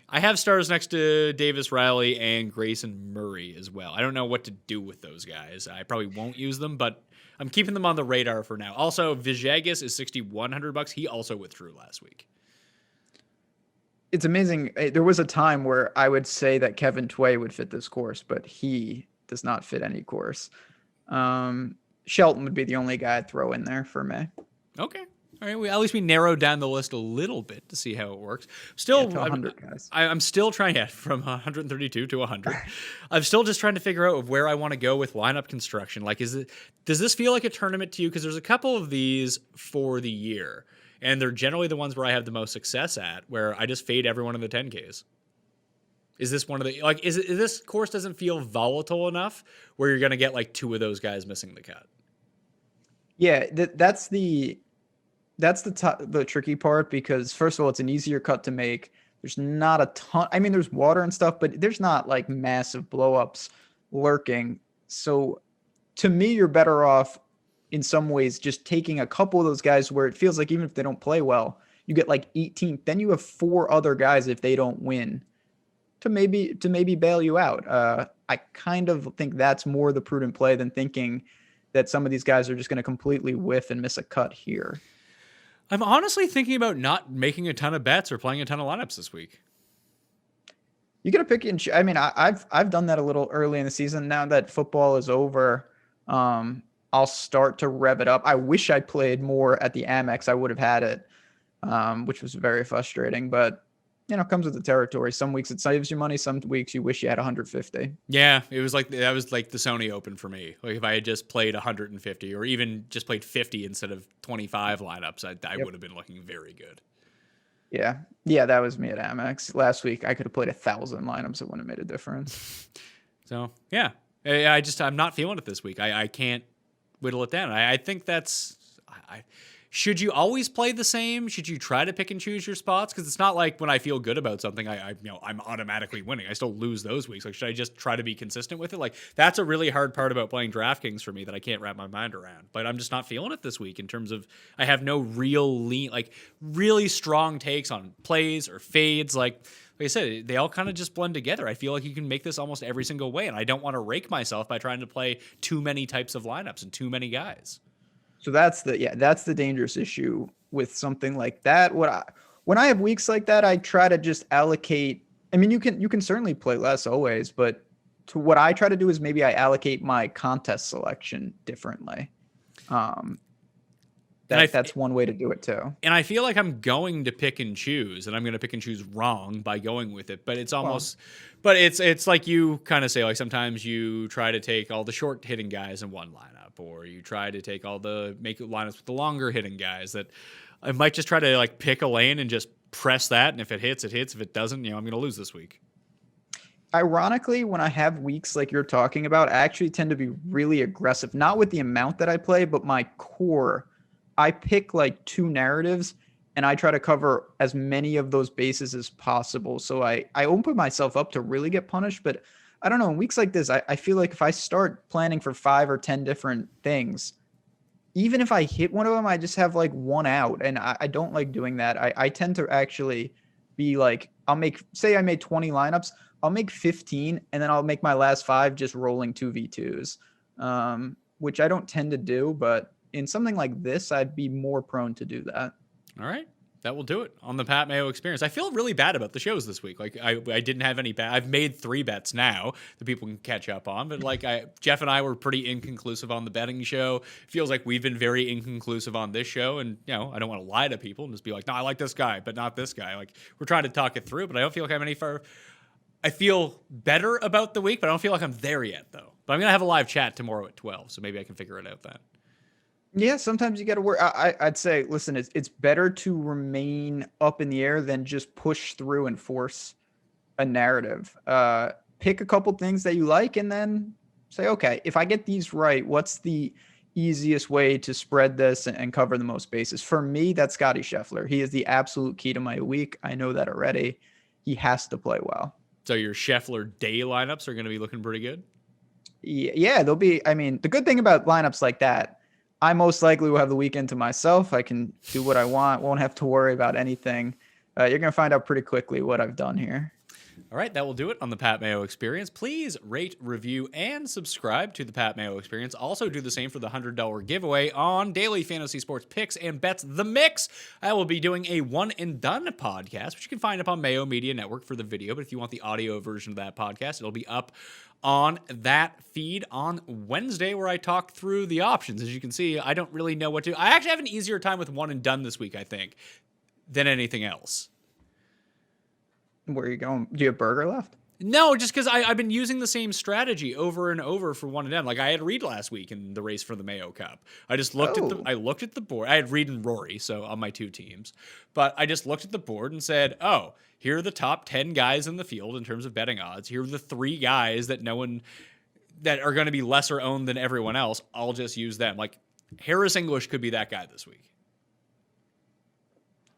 I have stars next to Davis Riley and Grayson Murray as well. I don't know what to do with those guys. I probably won't use them, but I'm keeping them on the radar for now. Also, Villegas is $6,100. He also withdrew last week. It's amazing. There was a time where I would say that Kevin Tway would fit this course, but he does not fit any course. Shelton would be the only guy I'd throw in there for me. Okay. All right. At least we narrowed down the list a little bit to see how it works. Still, to 100 guys. I'm still trying from 132 to 100. I'm still just trying to figure out where I want to go with lineup construction. Like, does this feel like a tournament to you? Because there's a couple of these for the year, and they're generally the ones where I have the most success at, where I just fade everyone in the 10Ks. Is this one of the is this course doesn't feel volatile enough where you're going to get like two of those guys missing the cut? Yeah, that's the tricky part because first of all, it's an easier cut to make. There's not a ton. I mean, there's water and stuff, but there's not like massive blowups lurking. So to me, you're better off in some ways just taking a couple of those guys where it feels like even if they don't play well, you get like 18th. Then you have four other guys if they don't win to maybe bail you out. I kind of think that's more the prudent play than thinking that some of these guys are just going to completely whiff and miss a cut here. I'm honestly thinking about not making a ton of bets or playing a ton of lineups this week. You got to pick and I mean, I've done that a little early in the season. Now that football is over, I'll start to rev it up. I wish I played more at the Amex. I would have had it, which was very frustrating, but it comes with the territory. Some weeks it saves you money. Some weeks you wish you had 150. Yeah, that was like the Sony Open for me. Like if I had just played 150 or even just played 50 instead of 25 lineups, I would have bbeen looking very good. Yeah, that was me at Amex. Last week I could have played 1,000 lineups. It wouldn't have made a difference. So yeah, I'm not feeling it this week. I can't whittle it down. I think that's. Should you always play the same? Should you try to pick and choose your spots? Because it's not like when I feel good about something, I'm automatically winning. I still lose those weeks. Like, should I just try to be consistent with it? Like, that's a really hard part about playing DraftKings for me that I can't wrap my mind around. But I'm just not feeling it this week in terms of I have no really strong takes on plays or fades. Like I said, they all kind of just blend together. I feel like you can make this almost every single way, and I don't want to rake myself by trying to play too many types of lineups and too many guys. So that's the dangerous issue with something like that. When I have weeks like that, I try to just allocate. I mean, you can certainly play less always, but to what I try to do is maybe I allocate my contest selection differently. That's one way to do it too. And I feel like I'm going to pick and choose, and I'm going to pick and choose wrong by going with it. But it's almost, but it's like you kind of say, like sometimes you try to take all the short hitting guys in one lineup, or you try to take make lineups with the longer hitting guys. That I might just try to like pick a lane and just press that, and if it hits, it hits. If it doesn't, I'm going to lose this week. Ironically, when I have weeks like you're talking about, I actually tend to be really aggressive, not with the amount that I play, but my core. I pick like two narratives and I try to cover as many of those bases as possible. So I open myself up to really get punished. But I don't know, in weeks like this, I feel like if I start planning for 5 or 10 different things, even if I hit one of them, I just have like one out. And I don't like doing that. I tend to actually be like, say I made 20 lineups, I'll make 15, and then I'll make my last 5 just rolling 2v2s, which I don't tend to do. But in something like this, I'd be more prone to do that. All right. That will do it on the Pat Mayo experience. I feel really bad about the shows this week. Like I didn't have any bad. I've made 3 bets now that people can catch up on. But like Jeff and I were pretty inconclusive on the betting show. Feels like we've been very inconclusive on this show. And I don't want to lie to people and just be like, no, I like this guy, but not this guy. Like we're trying to talk it through, but I don't feel like I'm any far. I feel better about the week, but I don't feel like I'm there yet though. But I'm gonna have a live chat tomorrow at 12, so maybe I can figure it out then. Yeah, sometimes you got to work. I'd say, listen, it's better to remain up in the air than just push through and force a narrative. Pick a couple things that you like and then say, okay, if I get these right, what's the easiest way to spread this and cover the most bases? For me, that's Scotty Scheffler. He is the absolute key to my week. I know that already. He has to play well. So your Scheffler day lineups are going to be looking pretty good? Yeah, they'll be. I mean, the good thing about lineups like that, I most likely will have the weekend to myself. I can do what I want. Won't have to worry about anything. You're going to find out pretty quickly what I've done here. All right, that will do it on the Pat Mayo Experience. Please rate, review, and subscribe to the Pat Mayo Experience. Also do the same for the $100 giveaway on daily fantasy sports picks and bets The Mix. I will be doing a one and done podcast, which you can find up on Mayo Media Network for the video. But if you want the audio version of that podcast, it'll be up on that feed on Wednesday, where I talk through the options. As you can see, I don't really know what to. I actually have an easier time with one and done this week, I think, than anything else. Where are you going? Do you have Burger left? No, just because I've been using the same strategy over and over for one and done. Like I had Reed last week in the race for the Mayo Cup. I just looked at the board. I had Reed and Rory, so on my 2 teams. But I just looked at the board and said, oh, here are the top 10 guys in the field in terms of betting odds. Here are the 3 guys that that are going to be lesser owned than everyone else. I'll just use them. Like Harris English could be that guy this week.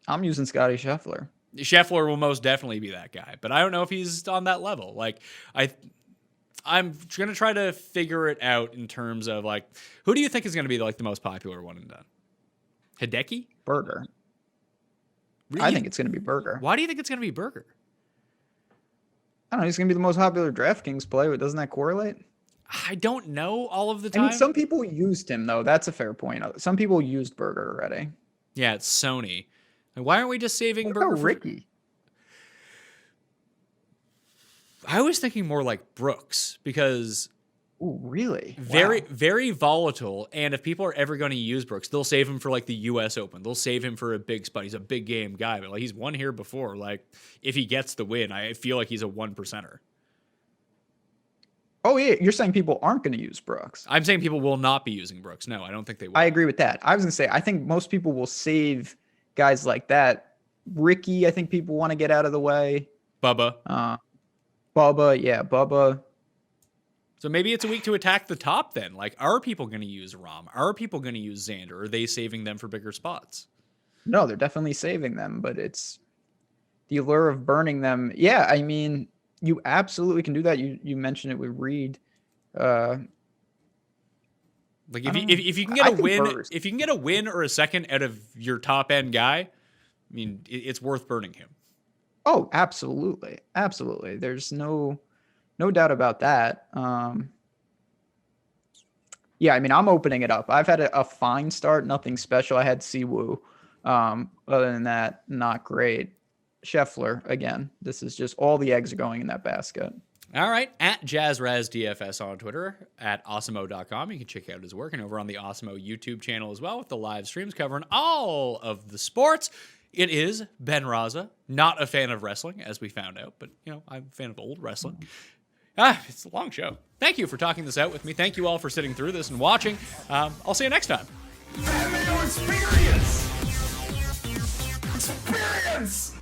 I'm using Scotty Scheffler. Scheffler will most definitely be that guy, but I don't know if he's on that level. Like I'm going to try to figure it out in terms of like, who do you think is going to be like the most popular one and done? Hideki? Burger. Really? I think it's going to be Burger. Why do you think it's going to be Burger? I don't know. He's going to be the most popular DraftKings play, but doesn't that correlate? I don't know all of the time. I mean, some people used him, though. That's a fair point. Some people used Burger already. Yeah, it's Sony. Why aren't we just saving Burger for Ricky? I was thinking more like Brooks because Ooh, really? Very volatile. And if people are ever going to use Brooks, they'll save him for like the US Open. They'll save him for a big spot. He's a big game guy, but like he's won here before. Like if he gets the win, I feel like he's a 1%er. Oh, yeah. You're saying people aren't going to use Brooks. I'm saying people will not be using Brooks. No, I don't think they will. I agree with that. I was going to say, I think most people will save guys like that. Ricky, I think people want to get out of the way. Bubba. Bubba. So maybe it's a week to attack the top then. Like, are people going to use Rahm? Are people going to use Xander? Are they saving them for bigger spots? No, they're definitely saving them, but it's the allure of burning them. Yeah, I mean, you absolutely can do that. You mentioned it with Reed. Like if you can get a win, if you can get a win or a second out of your top end guy, I mean, it's worth burning him. Oh, absolutely. There's no doubt about that. Yeah, I mean, I'm opening it up. I've had a fine start, nothing special. I had Siwoo. Other than that, not great. Scheffler, again, this is just all the eggs are going in that basket. All right, at JazzRazDFS on Twitter, at Awesemo.com. You can check out his work, and over on the Awesemo YouTube channel as well with the live streams covering all of the sports. It is Ben Rasa, not a fan of wrestling, as we found out, but, I'm a fan of old wrestling. It's a long show. Thank you for talking this out with me. Thank you all for sitting through this and watching. I'll see you next time. Mayo Experience! Experience!